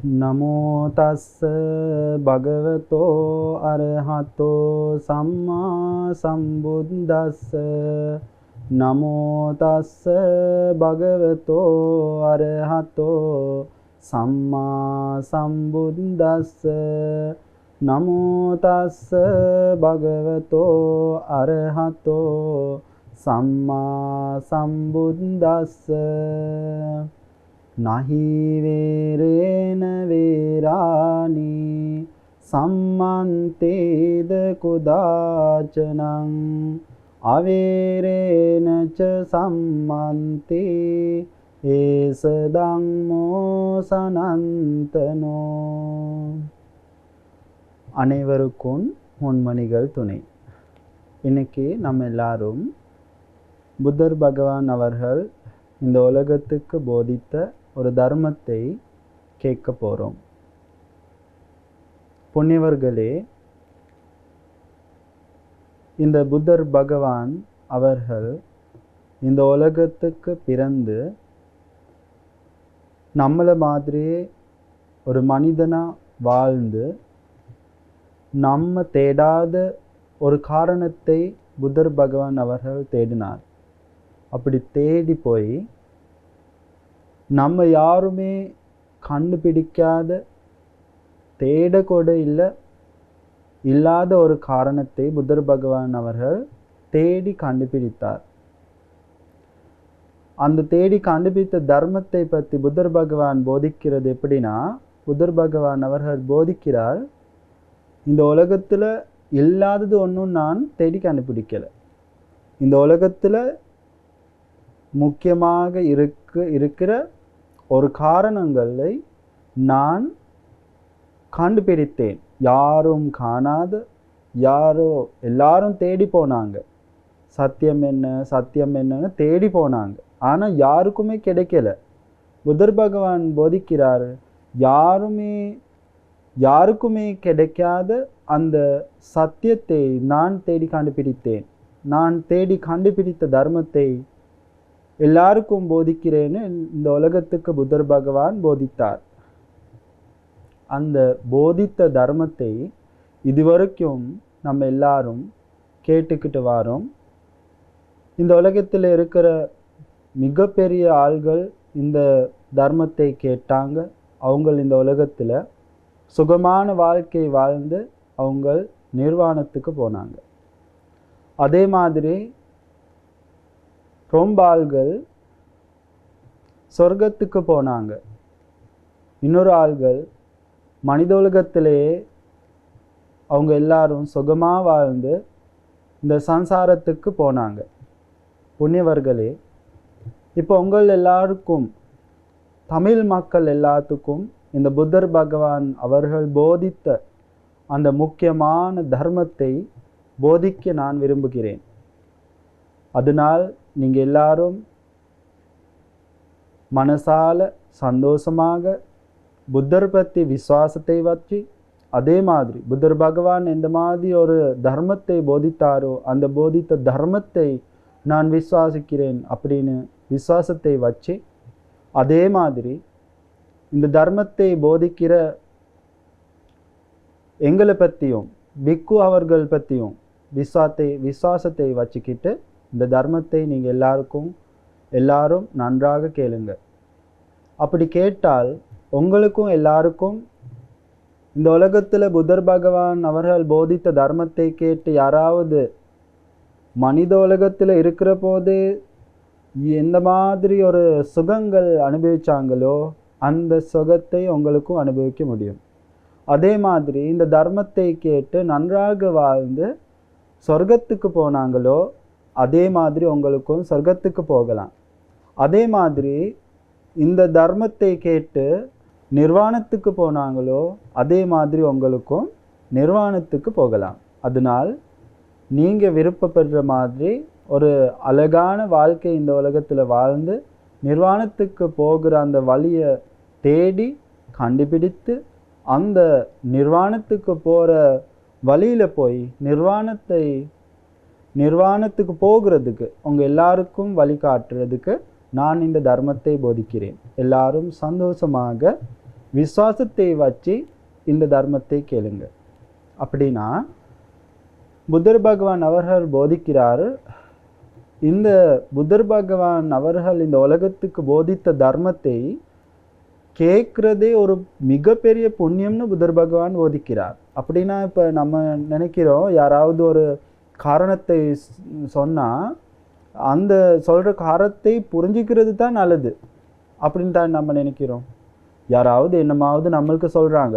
නමෝ තස්ස භගවතෝ අරහතෝ සම්මා සම්බුද්දස්ස. නමෝ තස්ස භගවතෝ අරහතෝ සම්මා සම්බුද්දස්ස. නමෝ තස්ස භගවතෝ අරහතෝ සම්මා සම්බුද්දස්ස. නහි වේරේන වේරානි සම්මන්තේද කුදාචනං අවේරේන ච සම්මන්තේ ඒස ධම්මෝ සනන්තනෝ. அனைவருக்கும் பொன்மணிகள் துணை. இன்னைக்கு நம்ம எல்லாரும் புத்தர் பகவான் அவர்கள் இந்த உலகத்துக்கு போதித்த ஒரு தர்மத்தை கேட்க போகிறோம். புண்ணியவர்களே, இந்த புத்தர் பகவான் அவர்கள் இந்த உலகத்துக்கு பிறந்து நம்மளை மாதிரியே ஒரு மனிதனாக வாழ்ந்து நம்ம தேடாத ஒரு காரணத்தை புத்தர் பகவான் அவர்கள் தேடினார். அப்படி தேடி போய் நம்ம யாருமே கண்டுபிடிக்காத தேடக்கூட இல்லாத ஒரு காரணத்தை புத்தர் பகவான் அவர்கள் தேடி கண்டுபிடித்தார். அந்த தேடி கண்டுபிடித்த தர்மத்தை பற்றி புத்தர் பகவான் போதிக்கிறது எப்படின்னா, புத்தர் பகவான் அவர்கள் போதிக்கிறார், இந்த உலகத்தில் இல்லாதது ஒன்றும் நான் தேடி கண்டுபிடிக்கலை. இந்த உலகத்தில் முக்கியமாக இருக்கிற ஒரு காரணங்களை நான் கண்டுபிடித்தேன். யாரும் காணாத, எல்லாரும் தேடி போனாங்க. சத்தியம் என்னன்னு தேடி போனாங்க. ஆனால் யாருக்குமே கிடைக்கல. புத்தர் பகவான் போதிக்கிறார், யாருக்குமே கிடைக்காத அந்த சத்தியத்தை நான் தேடி கண்டுபிடித்தேன். நான் தேடி கண்டுபிடித்த தர்மத்தை எல்லாருக்கும் போதிக்கிறேன்னு இந்த உலகத்துக்கு புத்தர் பகவான் போதித்தார். அந்த போதித்த தர்மத்தை இதுவரைக்கும் நம்ம எல்லாரும் கேட்டுக்கிட்டு வரோம். இந்த உலகத்தில் இருக்கிற மிகப்பெரிய ஆள்கள் இந்த தர்மத்தை கேட்டாங்க. அவங்க இந்த உலகத்தில் சுகமான வாழ்க்கை வாழ்ந்து அவங்க நிர்வாணத்துக்கு போனாங்க. அதே மாதிரி ரொம்ப ஆள்கள் சொர்க்கத்துக்கு போனாங்க. இன்னொரு ஆள்கள் மனித உலகத்திலேயே அவங்க எல்லாரும் சுகமாக வாழ்ந்து இந்த சம்சாரத்துக்கு போனாங்க. புண்ணியவர்களே, இப்போ உங்கள் எல்லாருக்கும், தமிழ் மக்கள் எல்லாத்துக்கும் இந்த புத்தர் பகவான் அவர்கள் போதித்த அந்த முக்கியமான தர்மத்தை போதிக்க நான் விரும்புகிறேன். அதனால் நீங்கள் எல்லாரும் மனசால சந்தோஷமாக புத்தர் பற்றி விசுவாசத்தை வச்சு, அதே மாதிரி புத்தர் பகவான் எந்த மாதிரி ஒரு தர்மத்தை போதித்தாரோ அந்த போதித்த தர்மத்தை நான் விசுவாசிக்கிறேன் அப்படின்னு விசுவாசத்தை வச்சு, அதே மாதிரி இந்த தர்மத்தை போதிக்கிற எங்களை பற்றியும் பிக்கு அவர்கள் பற்றியும் விசுவாசத்தை வச்சுக்கிட்டு இந்த தர்மத்தை நீங்கள் எல்லாரும் நன்றாக கேளுங்க. அப்படி கேட்டால் உங்களுக்கும் எல்லாருக்கும் இந்த உலகத்தில் புத்தர் பகவான் அவர்கள் போதித்த தர்மத்தை கேட்டு யாராவது மனித உலகத்தில் இருக்கிற போதே எந்த மாதிரி ஒரு சுகங்கள் அனுபவிச்சாங்களோ அந்த சுகத்தை உங்களுக்கும் அனுபவிக்க முடியும். அதே மாதிரி இந்த தர்மத்தை கேட்டு நன்றாக வாழ்ந்து சொர்க்கத்துக்கு போனாங்களோ அதே மாதிரி உங்களுக்கும் சொர்க்கத்துக்கு போகலாம். அதே மாதிரி இந்த தர்மத்தை கேட்டு நிர்வாணத்துக்கு போனாங்களோ அதே மாதிரி உங்களுக்கும் நிர்வாணத்துக்கு போகலாம். அதனால் நீங்கள் விருப்பப்படுற மாதிரி ஒரு அழகான வாழ்க்கை இந்த உலகத்தில் வாழ்ந்து நிர்வாணத்துக்கு போகிற அந்த வழியை தேடி கண்டுபிடித்து அந்த நிர்வாணத்துக்கு போகிற வழியில் போய் நிர்வாணத்துக்கு போகிறதுக்கு உங்கள் எல்லாருக்கும் வழிகாட்டுறதுக்கு நான் இந்த தர்மத்தை போதிக்கிறேன். எல்லாரும் சந்தோஷமாக விசுவாசத்தை வச்சு இந்த தர்மத்தை கேளுங்க. அப்படின்னா புத்தர் பகவான் அவர்கள் போதிக்கிறாரு, இந்த புத்தர் பகவான் அவர்கள் இந்த உலகத்துக்கு போதித்த தர்மத்தை கேட்குறதே ஒரு மிகப்பெரிய புண்ணியம்னு புத்தர் பகவான் போதிக்கிறார். அப்படின்னா இப்போ நம்ம நினைக்கிறோம், யாராவது ஒரு காரணத்தை சொன்னால் அந்த சொல்கிற காரணத்தை புரிஞ்சிக்கிறது தான் நல்லது அப்படின்னு தான் நம்ம நினைக்கிறோம். யாராவது என்னமாவது நம்மளுக்கு சொல்கிறாங்க,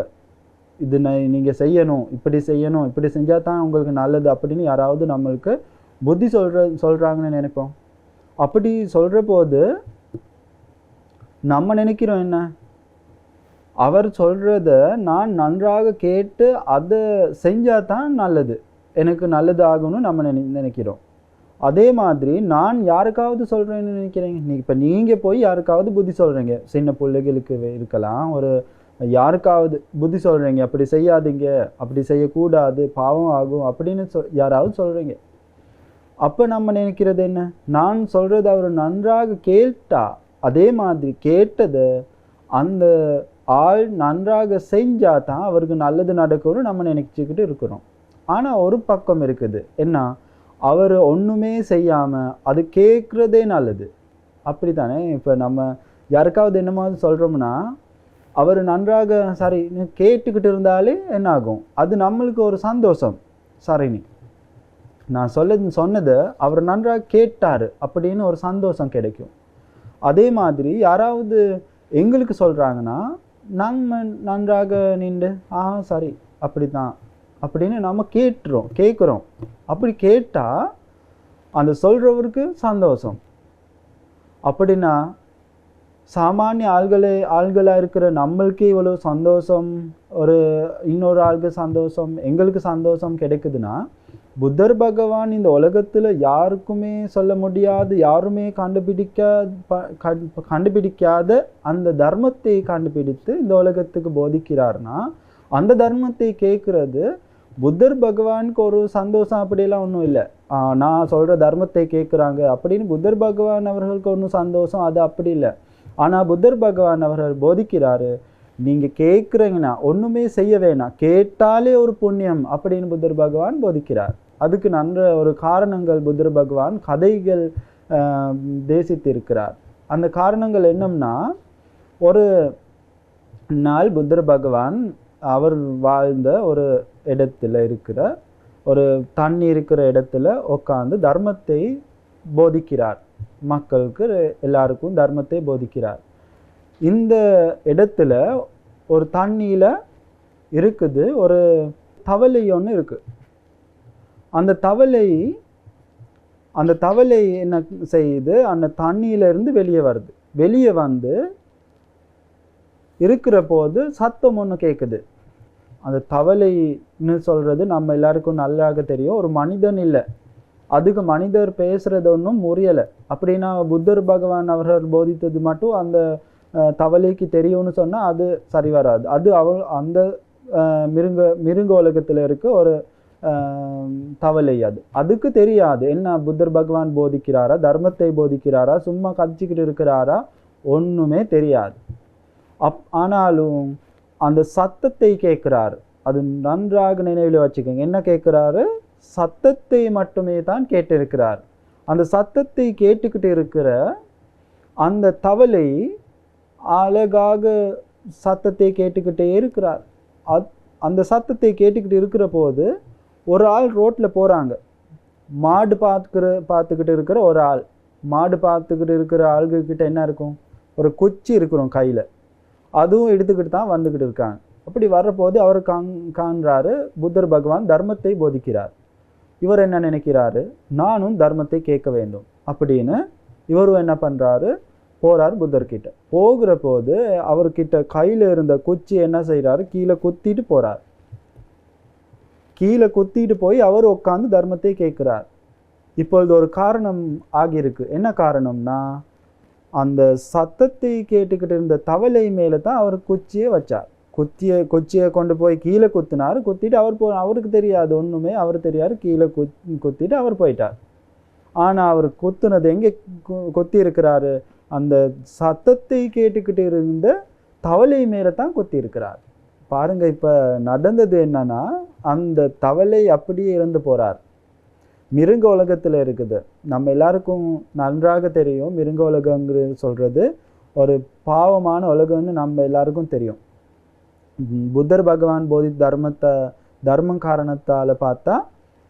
இது நீங்கள் செய்யணும், இப்படி செய்யணும், இப்படி செஞ்சால் தான் உங்களுக்கு நல்லது அப்படின்னு யாராவது நம்மளுக்கு புத்தி சொல்கிறாங்கன்னு நினைப்போம். அப்படி சொல்கிற போது நம்ம நினைக்கிறோம் என்ன, அவர் சொல்கிறத நான் நன்றாக கேட்டு அதை செஞ்சால் தான் நல்லது, எனக்கு நல்லது ஆகணும்னு நம்ம நினைக்கிறோம். அதே மாதிரி நான் யாருக்காவது சொல்கிறேன்னு நினைக்கிறேங்க. இப்போ நீங்கள் போய் யாருக்காவது புத்தி சொல்கிறீங்க, சின்ன பிள்ளைகளுக்கு இருக்கலாம், ஒரு யாருக்காவது புத்தி சொல்கிறீங்க, அப்படி செய்யாதீங்க, அப்படி செய்யக்கூடாது, பாவம் ஆகும் அப்படின்னு யாராவது சொல்கிறீங்க. அப்போ நம்ம நினைக்கிறது என்ன, நான் சொல்கிறது அவர் நன்றாக கேட்டா, அதே மாதிரி கேட்டதை அந்த ஆள் நன்றாக செஞ்சால் தான் அவருக்கு நல்லது நடக்கும்னு நம்ம நினச்சிக்கிட்டு இருக்கிறோம். ஆனால் ஒரு பக்கம் இருக்குது என்ன, அவர் ஒன்றுமே செய்யாமல் அது கேட்குறதே நல்லது. அப்படி தானே இப்போ நம்ம யாருக்காவது என்னமாவது சொல்கிறோம்னா அவர் நன்றாக சரி கேட்டுக்கிட்டு இருந்தாலே என்ன ஆகும், அது நம்மளுக்கு ஒரு சந்தோஷம். சரினி நான் சொன்னதை அவர் நன்றாக கேட்டார் அப்படின்னு ஒரு சந்தோஷம் கிடைக்கும். அதே மாதிரி யாராவது எங்களுக்கு சொல்கிறாங்கன்னா நாங்கள் நன்றாக நின்று சரி அப்படி தான் அப்படின்னு நம்ம கேட்குறோம். அப்படி கேட்டால் அந்த சொல்கிறவருக்கு சந்தோஷம். அப்படின்னா சாமானிய ஆள்களாக இருக்கிற நம்மளுக்கே இவ்வளோ சந்தோஷம், ஒரு இன்னொரு ஆளுக்கு சந்தோஷம், எங்களுக்கு சந்தோஷம் கிடைக்குதுன்னா, புத்தர் பகவான் இந்த உலகத்தில் யாருக்குமே சொல்ல முடியாது, யாருமே கண்டுபிடிக்காத அந்த தர்மத்தை கண்டுபிடித்து இந்த உலகத்துக்கு போதிக்கிறார்னா, அந்த தர்மத்தை கேட்குறது புத்தர் பகவானுக்கு ஒரு சந்தோஷம் அப்படியெல்லாம் ஒன்றும் இல்லை. நான் சொல்கிற தர்மத்தை கேட்குறாங்க அப்படின்னு புத்தர் பகவான் அவர்களுக்கு ஒன்றும் சந்தோஷம் அது அப்படி இல்லை. ஆனால் புத்தர் பகவான் அவர்கள் போதிக்கிறாரு, நீங்கள் கேட்குறீங்கன்னா ஒன்றுமே செய்ய வேணாம், கேட்டாலே ஒரு புண்ணியம் அப்படின்னு புத்தர் பகவான் போதிக்கிறார். அதுக்கு நன்ற ஒரு காரணங்கள் புத்தர் பகவான் கதைகள் தேசித்திருக்கிறார். அந்த காரணங்கள் என்னம்னா, ஒரு நாள் புத்தர் பகவான் அவர் வாழ்ந்த ஒரு இடத்துல இருக்கிற ஒரு தண்ணி இருக்கிற இடத்துல உட்காந்து தர்மத்தை போதிக்கிறார். மக்களுக்கு எல்லாருக்கும் தர்மத்தை போதிக்கிறார். இந்த இடத்துல ஒரு தண்ணியில் இருக்குது ஒரு தவளை ஒன்று இருக்குது. அந்த தவளை என்ன செய்யுது, அந்த தண்ணியிலிருந்து வெளியே வருது. வெளியே வந்து இருக்கிற போது சத்தம் ஒன்று கேட்குது. அந்த தவளைன்னு சொல்கிறது நம்ம எல்லாருக்கும் நல்லாக தெரியும், ஒரு மனிதன் இல்லை. அதுக்கு மனிதர் பேசுகிறது ஒன்றும் முறையலை. அப்படின்னா புத்தர் பகவான் அவர்கள் போதித்தது மட்டும் அந்த தவளைக்கு தெரியும்னு சொன்னால் அது சரி வராது. அது அந்த மிருங்க உலகத்தில் இருக்க ஒரு தவளை, அதுக்கு தெரியாது என்ன புத்தர் பகவான் போதிக்கிறாரா, தர்மத்தை போதிக்கிறாரா, சும்மா கதிச்சுக்கிட்டு இருக்கிறாரா, ஒன்றுமே தெரியாது. ஆனாலும் அந்த சத்தத்தை கேட்குறாரு. அது நன்றாக நினைவில் வச்சுக்கோங்க. என்ன கேட்குறாரு, சத்தத்தை மட்டுமே தான் கேட்டிருக்கிறார். அந்த சத்தத்தை கேட்டுக்கிட்டு இருக்கிற அந்த தவளை அழகாக சத்தத்தை கேட்டுக்கிட்டே இருக்கிறார். அந்த சத்தத்தை கேட்டுக்கிட்டு இருக்கிற போது ஒரு ஆள் ரோட்டில் போகிறாங்க. மாடு பார்த்துக்கிட்டு இருக்கிற ஒரு ஆள், மாடு பார்த்துக்கிட்டு இருக்கிற ஆள்கிட்ட என்ன இருக்கும், ஒரு குச்சி இருக்கிறோம் கையில், அதுவும் எடுத்துக்கிட்டு தான் வந்துக்கிட்டு இருக்காங்க. அப்படி வர்றபோது அவர் காண்றாரு புத்தர் பகவான் தர்மத்தை போதிக்கிறார். இவர் என்ன நினைக்கிறாரு, நானும் தர்மத்தை கேட்க வேண்டும் அப்படின்னு இவரும் என்ன பண்ணுறாரு, போகிறார் புத்தர்கிட்ட. போகிற போது அவர்கிட்ட கையில் இருந்த குச்சி என்ன செய்கிறாரு, கீழே குத்திட்டு போகிறார். கீழே குத்திட்டு போய் அவர் உட்காந்து தர்மத்தை கேட்குறார். இப்பொழுது ஒரு காரணம் ஆகியிருக்கு. என்ன காரணம்னா, அந்த சத்தத்தை கேட்டுக்கிட்டு இருந்த தவளை மேலே தான் அவர் குச்சியை வச்சார். குச்சியை கொண்டு போய் கீழே குத்தினார். குத்திட்டு அவருக்கு தெரியாது ஒன்றுமே, அவர் தெரியாது. கீழே குத்திட்டு அவர் போயிட்டார். ஆனால் அவர் குத்துனது எங்கே குத்தி இருக்கிறாரு, அந்த சத்தத்தை கேட்டுக்கிட்டு இருந்த தவளை மேலே தான் குத்தி இருக்கிறார். பாருங்க, இப்போ நடந்தது என்னன்னா, அந்த தவளை அப்படியே இறந்து போறார். மிருக உலகத்தில் இருக்குது. நம்ம எல்லாருக்கும் நன்றாக தெரியும், மிருக உலகங்கிறது சொல்றது ஒரு பாவமான உலகம்னு நம்ம எல்லாருக்கும் தெரியும். புத்தர் பகவான் போதித்த தர்மம் காரணத்தால் பார்த்தா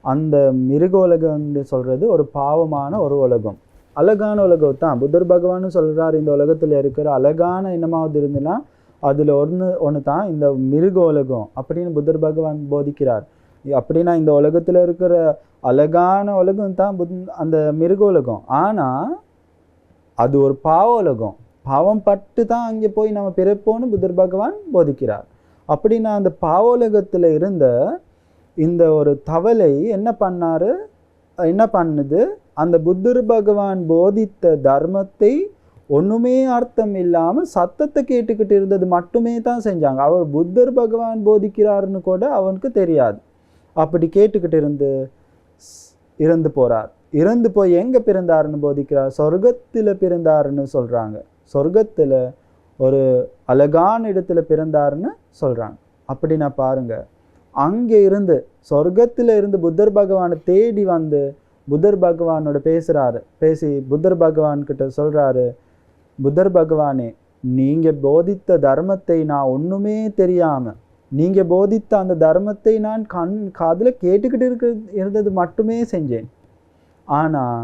அந்த மிருக உலகம்னு சொல்றது ஒரு பாவமான ஒரு உலகம். அழகான உலகம் தான் புத்தர் பகவான் சொல்றார். இந்த உலகத்தில் இருக்கிற அழகான என்னமாவது இருந்துன்னா அதில் ஒன்று தான் இந்த மிருக உலகம் அப்படின்னு புத்தர் பகவான் போதிக்கிறார். அப்படின்னா இந்த உலகத்தில் இருக்கிற அழகான உலகம் தான் அந்த மிருக உலகம். ஆனால் அது ஒரு பாவ உலகம். பாவம் பட்டு தான் அங்கே போய் நம்ம பிறப்போன்னு புத்தர் பகவான் போதிக்கிறார். அப்படின்னா அந்த பாவ உலகத்தில் இருந்த இந்த ஒரு தவளை என்ன பண்ணுது, அந்த புத்தர் பகவான் போதித்த தர்மத்தை ஒன்றுமே அர்த்தம் இல்லாமல் சத்தத்தை கேட்டுக்கிட்டு இருந்தது மட்டுமே தான் செஞ்சாங்க. அவர் புத்தர் பகவான் போதிக்கிறாருன்னு கூட அவனுக்கு தெரியாது. அப்படி கேட்டுக்கிட்டு இறந்து போகிறார். இறந்து போய் எங்கே பிறந்தாருன்னு போதிக்கிறார்? சொர்க்கத்தில் பிறந்தாருன்னு சொல்கிறாங்க. சொர்க்கத்தில் ஒரு அழகான இடத்துல பிறந்தாருன்னு சொல்கிறாங்க. அப்படின்னா பாருங்க, அங்கே இருந்து சொர்க்கத்தில் இருந்து புத்தர் பகவானை தேடி வந்து புத்தர் பகவானோட பேசி புத்தர் பகவான்கிட்ட சொல்கிறாரு, புத்தர் பகவானே, நீங்கள் போதித்த தர்மத்தை நான் ஒன்றுமே தெரியாமல், நீங்கள் போதித்த அந்த தர்மத்தை நான் காதில் கேட்டுக்கிட்டு இருந்தது மட்டுமே செஞ்சேன். ஆனால்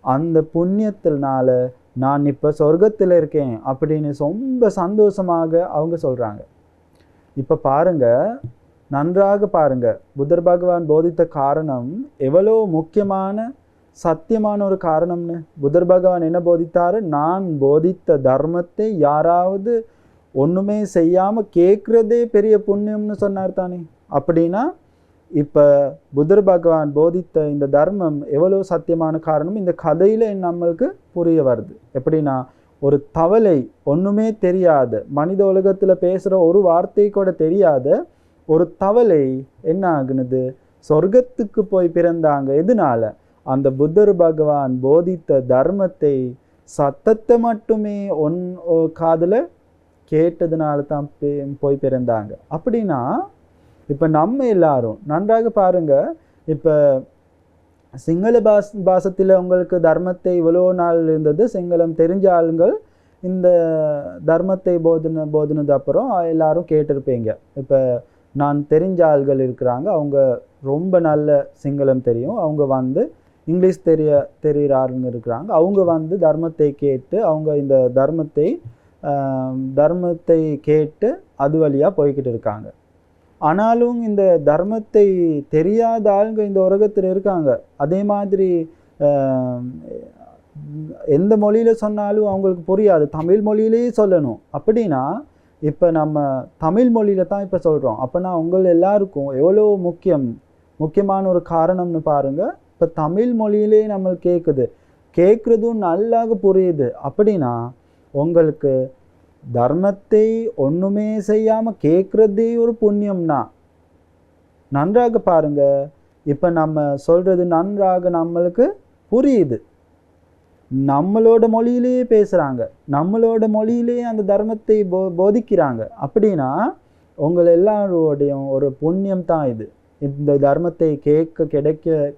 அந்த புண்ணியத்தினால நான் இப்போ சொர்க்கத்தில் இருக்கேன் அப்படின்னு ரொம்ப சந்தோஷமாக அவங்க சொல்கிறாங்க. இப்போ பாருங்க, நன்றாக பாருங்க, புத்தர் பகவான் போதித்த காரணம் எவ்வளோ முக்கியமான சத்தியமான ஒரு காரணம்னு. புத்தர் பகவான் என்ன போதித்தாரு? நான் போதித்த தர்மத்தை யாராவது ஒன்றுமே செய்யாமல் கேட்குறதே பெரிய புண்ணியம்னு சொன்னார் தானே. அப்படின்னா இப்போ புத்தர் பகவான் போதித்த இந்த தர்மம் எவ்வளோ சத்தியமான காரணம் இந்த கதையில் நம்மளுக்கு புரிய வருது. எப்படின்னா, ஒரு தவளை ஒன்றுமே தெரியாத, மனித உலகத்தில் பேசுகிற ஒரு வார்த்தை கூட தெரியாத ஒரு தவளை என்ன ஆகுனது? சொர்க்கத்துக்கு போய் பிறந்தாங்க. எதனால? அந்த புத்தர் பகவான் போதித்த தர்மத்தை சத்தத்தை மட்டுமே காதில் கேட்டதுனால தான் போய் பிறந்தாங்க. அப்படின்னா இப்போ நம்ம எல்லாரும் நன்றாக பாருங்க, இப்போ சிங்கள பாசத்தில் உங்களுக்கு தர்மத்தை இவ்வளோ நாள் இருந்தது. சிங்களம் தெரிஞ்ச ஆளுங்கள் இந்த தர்மத்தை போதினது அப்புறம் எல்லாரும் கேட்டிருப்பீங்க. இப்போ நான் தெரிஞ்ச ஆள்கள் இருக்கிறாங்க, அவங்க ரொம்ப நல்ல சிங்களம் தெரியும், அவங்க வந்து இங்கிலீஷ் தெரிகிற ஆளுங்க இருக்கிறாங்க, அவங்க வந்து தர்மத்தை கேட்டு அவங்க இந்த தர்மத்தை கேட்டு அது வழியாக போய்கிட்டு இருக்காங்க. ஆனாலும் இந்த தர்மத்தை தெரியாத ஆளுங்க இந்த உலகத்தில் இருக்காங்க. அதே மாதிரி எந்த மொழியில் சொன்னாலும் அவங்களுக்கு புரியாது, தமிழ் மொழியிலேயே சொல்லணும். அப்படின்னா இப்போ நம்ம தமிழ் மொழியில் தான் இப்போ சொல்கிறோம். அப்போனா உங்கள் எல்லாருக்கும் எவ்வளோ முக்கியமான ஒரு காரணம்னு பாருங்கள். இப்போ தமிழ் மொழியிலே நம்ம கேட்குறதும் நல்லாக புரியுது. அப்படின்னா உங்களுக்கு தர்மத்தை ஒன்றுமே செய்யாமல் கேட்குறதே ஒரு புண்ணியம்னா. நன்றாக பாருங்க, இப்போ நம்ம சொல்கிறது நன்றாக நம்மளுக்கு புரியுது. நம்மளோட மொழியிலேயே பேசுகிறாங்க, நம்மளோட மொழியிலேயே அந்த தர்மத்தை போதிக்கிறாங்க. அப்படின்னா உங்கள் எல்லாரோடையும் ஒரு புண்ணியம் தான் இது. இந்த தர்மத்தை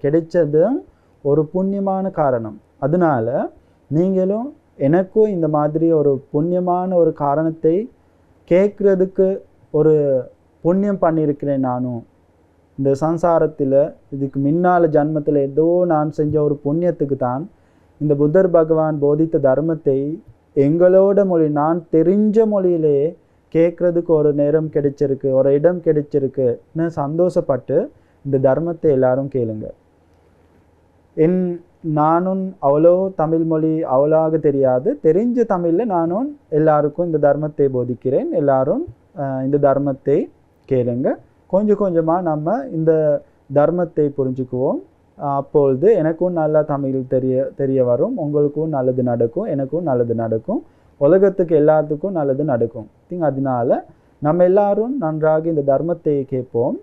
கிடைச்சதும் ஒரு புண்ணியமான காரணம். அதனால நீங்களும் எனக்கும் இந்த மாதிரி ஒரு புண்ணியமான ஒரு காரணத்தை கேட்குறதுக்கு ஒரு புண்ணியம் பண்ணியிருக்கிறேன். நானும் இந்த சம்சாரத்தில் இதுக்கு முன்னால் ஜன்மத்தில் ஏதோ நான் செஞ்ச ஒரு புண்ணியத்துக்கு தான் இந்த புத்தர் பகவான் போதித்த தர்மத்தை எங்களோட மொழி, நான் தெரிஞ்ச மொழியிலே கேட்குறதுக்கு ஒரு நேரம் கிடைச்சிருக்கு, ஒரு இடம் கிடைச்சிருக்குன்னு சந்தோஷப்பட்டு இந்த தர்மத்தை எல்லாரும் கேளுங்க. நானும் அவ்வளோ தமிழ் மொழி அவ்வளோவாக தெரியாது, தெரிஞ்ச தமிழில் நானும் எல்லாருக்கும் இந்த தர்மத்தை போதிக்கிறேன். எல்லாரும் இந்த தர்மத்தை கேளுங்க. கொஞ்சம் கொஞ்சமாக நம்ம இந்த தர்மத்தை புரிஞ்சுக்குவோம். அப்பொழுது எனக்கும் நல்லா தமிழ் தெரிய வரும், உங்களுக்கும் நல்லது நடக்கும், எனக்கும் நல்லது நடக்கும், உலகத்துக்கு எல்லாத்துக்கும் நல்லது நடக்கும். அதனால நம்ம எல்லாரும் நன்றாக இந்த தர்மத்தை கேட்போம்.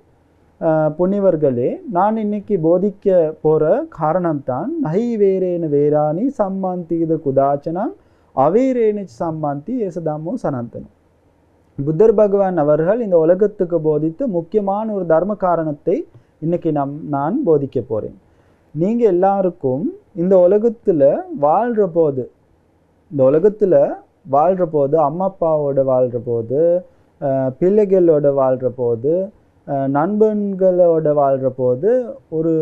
புண்ணியவர்களே, நான் இன்னைக்கு போதிக்க போகிற காரணம்தான் நகை வேறேனு வேறானி சம்மாந்தி இது குதாச்சனம் அவேரேனு சம்மாந்தி ஏசதாமோ சனாந்தனம். புத்தர் பகவான் அவர்கள் இந்த உலகத்துக்கு போதித்து முக்கியமான ஒரு தர்ம காரணத்தை இன்னைக்கு நான் போதிக்க போறேன். நீங்க எல்லாருக்கும் இந்த உலகத்துல வாழ்ற போது, இந்த உலகத்துல வாழ்ற போது, அம்மா அப்பாவோட வாழ்ற போது, பிள்ளைகளோட வாழ்ற போது, நண்பர்களோட வாழ்ற போது, ஒரு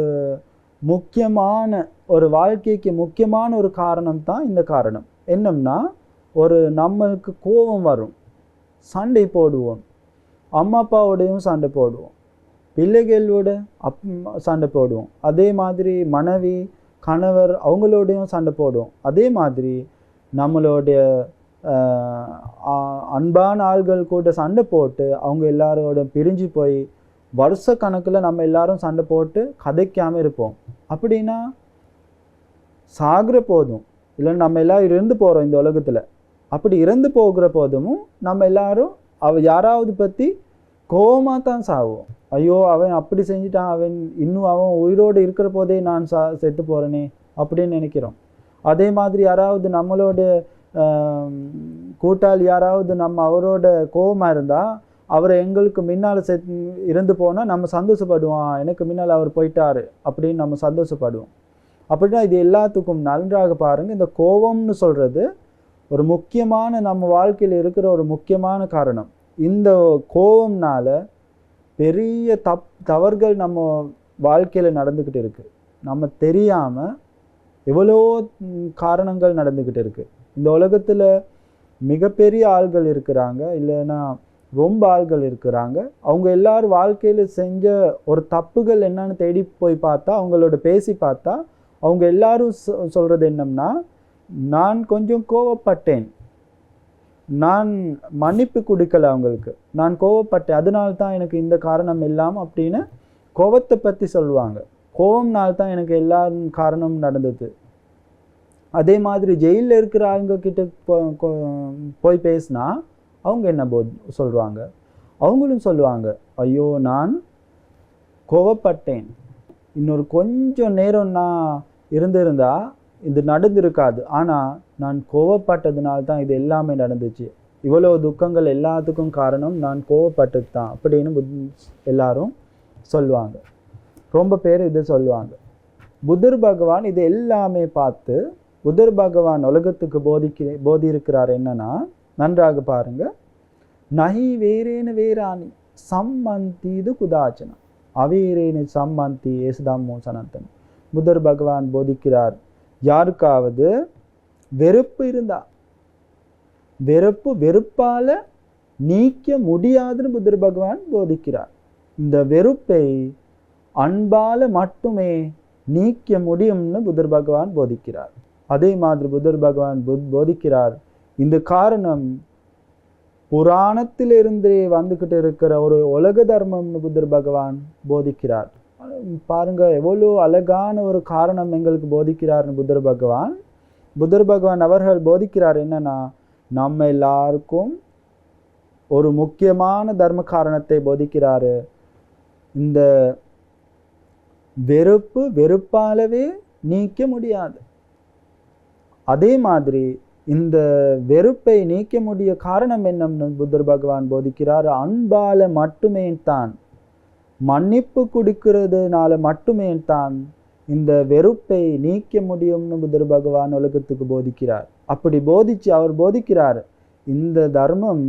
முக்கியமான ஒரு வாழ்க்கைக்கு முக்கியமான ஒரு காரணம் தான் இந்த காரணம். என்னம்னா, ஒரு நம்மளுக்கு கோபம் வரும், சண்டை போடுவோம், அம்மா அப்பாவோடையும் சண்டை போடுவோம், பிள்ளைகளோட சண்டை போடுவோம், அதே மாதிரி மனைவி கணவர் அவங்களோடையும் சண்டை போடுவோம், அதே மாதிரி நம்மளுடைய அன்பான ஆள்கள் கூட சண்டை போட்டு அவங்க எல்லாரோட பிரிஞ்சு போய் வருஷ கணக்கில் நம்ம எல்லாரும் சண்டை போட்டு கதைக்காமல் இருப்போம். அப்படின்னா சாகிற போதும், இல்லை நம்ம எல்லாரும் இறந்து போகிறோம் இந்த உலகத்தில், அப்படி இறந்து போகிற போதும் நம்ம எல்லாரும் யாராவது பற்றி கோபமாக தான் சாவோம். ஐயோ அவன் அப்படி செஞ்சுட்டான், அவன் உயிரோடு இருக்கிற போதே நான் செத்து போகிறேனே அப்படின்னு நினைக்கிறோம். அதே மாதிரி யாராவது நம்மளோட கூட்டாளி யாராவது நம்ம அவரோட கோபமாக இருந்தால், அவரை எங்களுக்கு முன்னால் இறந்து போனால் நம்ம சந்தோஷப்படுவோம், எனக்கு முன்னால் அவர் போயிட்டாரு அப்படின்னு நம்ம சந்தோஷப்படுவோம். அப்படின்னா இது எல்லாத்துக்கும் நன்றாக பாருங்கள், இந்த கோபம்னு சொல்கிறது ஒரு முக்கியமான நம்ம வாழ்க்கையில் இருக்கிற ஒரு முக்கியமான காரணம். இந்த கோபம்னால பெரிய தவறுகள் நம்ம வாழ்க்கையில் நடந்துக்கிட்டு இருக்குது. நம்ம தெரியாமல் எவ்வளோ காரணங்கள் நடந்துக்கிட்டு இருக்குது. இந்த உலகத்தில் மிகப்பெரிய ஆள்கள் இருக்கிறாங்க, இல்லைன்னா ரொம்ப ஆள்கள் இருக்கிறாங்க. அவங்க எல்லாரும் வாழ்க்கையில் செஞ்ச ஒரு தப்புகள் என்னன்னு தேடி போய் பார்த்தா, அவங்களோட பேசி பார்த்தா, அவங்க எல்லாரும் சொல்கிறது என்னன்னா, நான் கொஞ்சம் கோவப்பட்டேன், நான் மன்னிப்பு கொடுக்கல அவங்களுக்கு, நான் கோவப்பட்டேன், அதனால தான் எனக்கு இந்த காரணம் இல்லாமல் அப்படின்னு கோவத்தை பற்றி சொல்லுவாங்க. கோவம்னால்தான் எனக்கு எல்லா காரணமும் நடந்தது. அதே மாதிரி ஜெயிலில் இருக்கிற ஆளுங்க கிட்ட போய் பேசினா அவங்க என்ன சொல்லுவாங்க, அவங்களும் சொல்லுவாங்க, ஐயோ நான் கோவப்பட்டேன், இன்னொரு கொஞ்சம் நேரம் நான் இருந்திருந்தா இது நடந்திருக்காது, ஆனால் நான் கோவப்பட்டதுனால தான் இது எல்லாமே நடந்துச்சு, இவ்வளோ துக்கங்கள் எல்லாத்துக்கும் காரணம் நான் கோவப்பட்டது தான் அப்படின்னு எல்லாரும் சொல்லுவாங்க. ரொம்ப பேர் இதை சொல்லுவாங்க. புத்தர் பகவான் இது எல்லாமே பார்த்து புத்தர் பகவான் உலகத்துக்கு போதியிருக்கிறார் என்னன்னா, நன்றாக பாருங்க, நஹி வேரேன வேராணி சம்மந்தீது குதாச்சன அவேரேன சம்மந்தி ஏசுதாமோ சனந்தன். புத்தர் பகவான் போதிக்கிறார், யாருக்காவது வெறுப்பு இருந்தா வெறுப்பால நீக்க முடியாதுன்னு புத்தர் பகவான் போதிக்கிறார். இந்த வெறுப்பை அன்பால மட்டுமே நீக்க முடியும்னு புத்தர் பகவான் போதிக்கிறார். அதே மாதிரி புத்தர் பகவான் போதிக்கிறார், இந்த காரணம் புராணத்திலிருந்தே வந்துக்கிட்டு இருக்கிற ஒரு உலக தர்மம்னு புத்தர் பகவான் போதிக்கிறார். பாருங்க எவ்வளோ அழகான ஒரு காரணம் எங்களுக்கு போதிக்கிறார்னு புத்தர் பகவான் அவர்கள் போதிக்கிறார் என்னன்னா, நம்ம எல்லாருக்கும் ஒரு முக்கியமான தர்ம காரணத்தை போதிக்கிறாரு. இந்த வெறுப்பாலவே நீக்க முடியாது. அதே மாதிரி இந்த வெறுப்பை நீக்க முடிய காரணம் என்னன்னு புத்தர் பகவான் போதிக்கிறார், அன்பால மட்டுமே தான், மன்னிப்பு கொடுக்கிறதுனால மட்டுமே தான் இந்த வெறுப்பை நீக்க முடியும்னு புத்தர் பகவான் உலகத்துக்கு போதிக்கிறார். அப்படி அவர் போதிக்கிறார், இந்த தர்மம்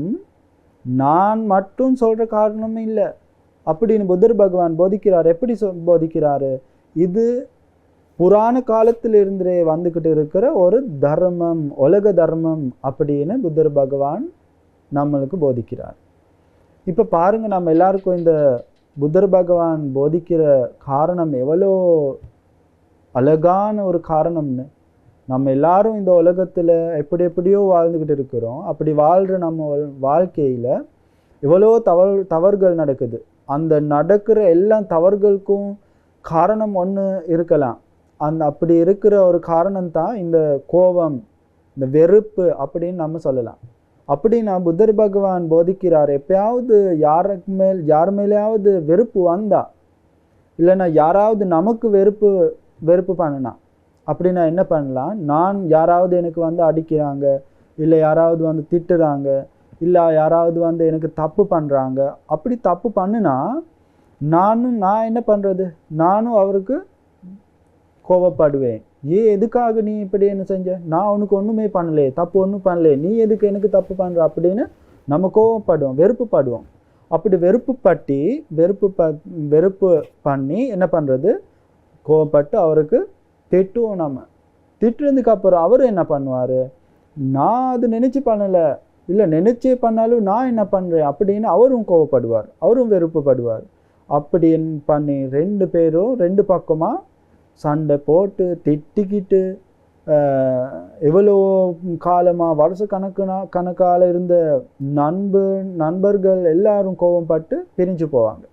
நான் மட்டும் சொல்ற காரணமே இல்லை அப்படின்னு புத்தர் பகவான் போதிக்கிறார். எப்படி போதிக்கிறாரு, இது புராண காலத்திலிருந்தே வந்துக்கிட்டு இருக்கிற ஒரு தர்மம், உலக தர்மம் அப்படின்னு புத்தர் பகவான் நம்மளுக்கு போதிக்கிறார். இப்போ பாருங்க, நம்ம எல்லாருக்கும் இந்த புத்தர் பகவான் போதிக்கிற காரணம் எவ்வளோ அழகான ஒரு காரணம்னு. நம்ம எல்லாரும் இந்த உலகத்தில் எப்படியோ வாழ்ந்துக்கிட்டு இருக்கிறோம். அப்படி வாழ்கிற நம்ம வாழ்க்கையில் எவ்வளோ தவறுகள் நடக்குது. அந்த நடக்கிற எல்லா தவறுகளுக்கும் காரணம் ஒன்று இருக்கலாம். அப்படி இருக்கிற ஒரு காரணம் தான் இந்த கோபம், இந்த வெறுப்பு அப்படின்னு நம்ம சொல்லலாம். அப்படின்னா புத்தர் பகவான் போதிக்கிறார், எப்பயாவது யார் மேலேயாவது வெறுப்பு வந்தா, இல்லைன்னா யாராவது நமக்கு வெறுப்பு பண்ணினா, அப்படின்னா என்ன பண்ணலாம், யாராவது எனக்கு வந்து அடிக்கிறாங்க, இல்லை யாராவது வந்து திட்டுறாங்க, இல்லை யாராவது வந்து எனக்கு தப்பு பண்ணுறாங்க. அப்படி தப்பு பண்ணுனா நான் என்ன பண்ணுறது? நானும் அவருக்கு கோவப்படுவேன். எதுக்காக நீ இப்படி என்ன செஞ்ச? நான் உனக்கு ஒன்றுமே பண்ணலே, தப்பு ஒன்றும் பண்ணலே, நீ எதுக்கு எனக்கு தப்பு பண்ணுற அப்படின்னு நம்ம கோவப்படுவோம், வெறுப்புப்படுவோம். அப்படி வெறுப்பு பண்ணி என்ன பண்ணுறது? கோவப்பட்டு அவருக்கு திட்டுவோம். நம்ம திட்டுறதுக்கு அப்புறம் அவர் என்ன பண்ணுவார்? நான் அது நினச்சி பண்ணலை, இல்லை நினச்சே பண்ணாலும் நான் என்ன பண்ணுறேன் அப்படின்னு அவரும் கோவப்படுவார், அவரும் வெறுப்புப்படுவார். அப்படி பண்ணி 2 பேரும் 2 பக்கமாக சண்டை போட்டு திட்டிக்கிட்டு எவ்வளோ காலமாக வருஷ கணக்கால் இருந்த நண்பர்கள் எல்லாரும் கோவப்பட்டு பிரிஞ்சு போவாங்க.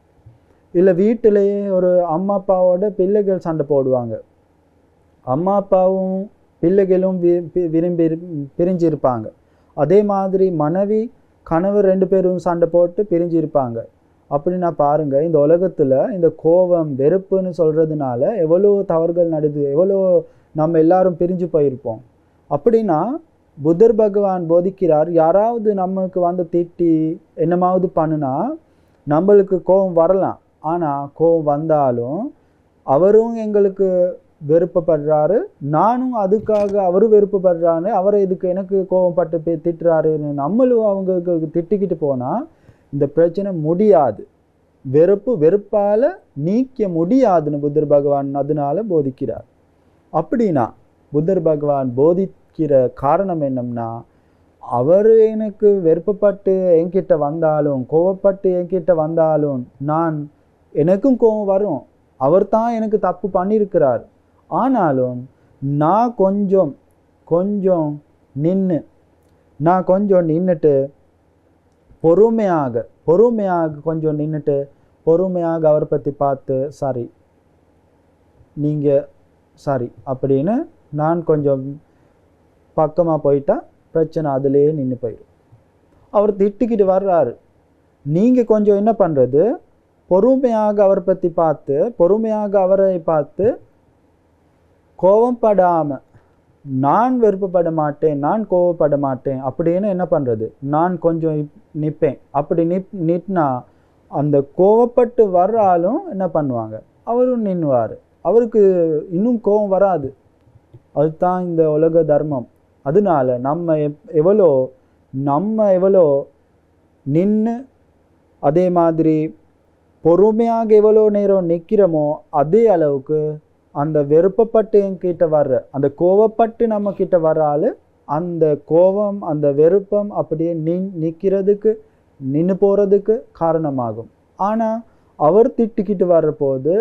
இல்லை வீட்டிலேயே ஒரு அம்மா அப்பாவோட பிள்ளைகள் சண்டை போடுவாங்க. அம்மா அப்பாவும் பிள்ளைகளும் விரும்பி பிரிஞ்சிருப்பாங்க. அதே மாதிரி மனைவி கணவர் 2 பேரும் சண்டை போட்டு பிரிஞ்சிருப்பாங்க. அப்படின்னா பாருங்க, இந்த உலகத்தில் இந்த கோபம் வெறுப்புன்னு சொல்கிறதுனால எவ்வளோ தவறுகள் நடக்குது, எவ்வளோ நம்ம எல்லாரும் பிரிஞ்சு போயிருப்போம். அப்படின்னா புத்தர் பகவான் போதிக்கிறார், யாராவது நமக்கு வந்து திட்டி என்னமாவது பண்ணுனா நம்மளுக்கு கோபம் வரலாம். ஆனால் கோபம் வந்தாலும் அவரும் எங்களுக்கு வெறுப்பப்படுறாரு, நானும் அதுக்காக அவரும் வெறுப்பப்படுறாரு, அவரை இதுக்கு எனக்கு கோபப்பட்டு திட்டுறாருன்னு நம்மளும் அவங்களுக்கு திட்டிக்கிட்டு போனால் இந்த பிரச்சனை முடியாது. வெறுப்பால் நீக்க முடியாதுன்னு புத்தர் பகவான் அதனால போதிக்கிறார். அப்படின்னா புத்தர் பகவான் போதிக்கிற காரணம் என்னம்னா, அவர் எனக்கு வெறுப்பப்பட்டு என்கிட்ட வந்தாலும் கோவப்பட்டு என்கிட்ட வந்தாலும் எனக்கும் கோபம் வரும். அவர் தான் எனக்கு தப்பு பண்ணியிருக்கிறார். ஆனாலும் நான் கொஞ்சம் நின்றுட்டு பொறுமையாக கொஞ்சம் நின்றுட்டு பொறுமையாக அவரை பற்றி பார்த்து சரி அப்படின்னு நான் கொஞ்சம் பக்கமாக போயிட்டா பிரச்சனை அதிலேயே நின்று போயிடும். அவர் திட்டிக்கிட்டு வர்றாரு, நீங்கள் கொஞ்சம் என்ன பண்ணுறது? பொறுமையாக அவரை பற்றி பார்த்து அவரை பார்த்து கோபப்படாமல், நான் வெறுப்பப்பட மாட்டேன், நான் கோவப்பட மாட்டேன் அப்படின்னு என்ன பண்ணுறது? நான் கொஞ்சம் நிற்பேன். அப்படி நிற்னா அந்த கோவப்பட்டு வர்ற ஆளும் என்ன பண்ணுவாங்க? அவரும் நின்றுவார். அவருக்கு இன்னும் கோபம் வராது. அதுதான் இந்த உலக தர்மம். அதனால நம்ம எவ்வளோ நின்று அதே மாதிரி பொறுமையாக எவ்வளோ நேரம் நிற்கிறோமோ அதே அளவுக்கு அந்த வெறுப்பப்பட்டு என்கிட்ட வர்ற, அந்த கோவப்பட்டு நம்ம கிட்ட வர்ற ஆள் அந்த கோபம் அந்த வெறுப்பம் அப்படியே நிற்கிறதுக்கு நின்று போகிறதுக்கு காரணமாகும். ஆனால் அவர் திட்டிக்கிட்டு வர்ற போது,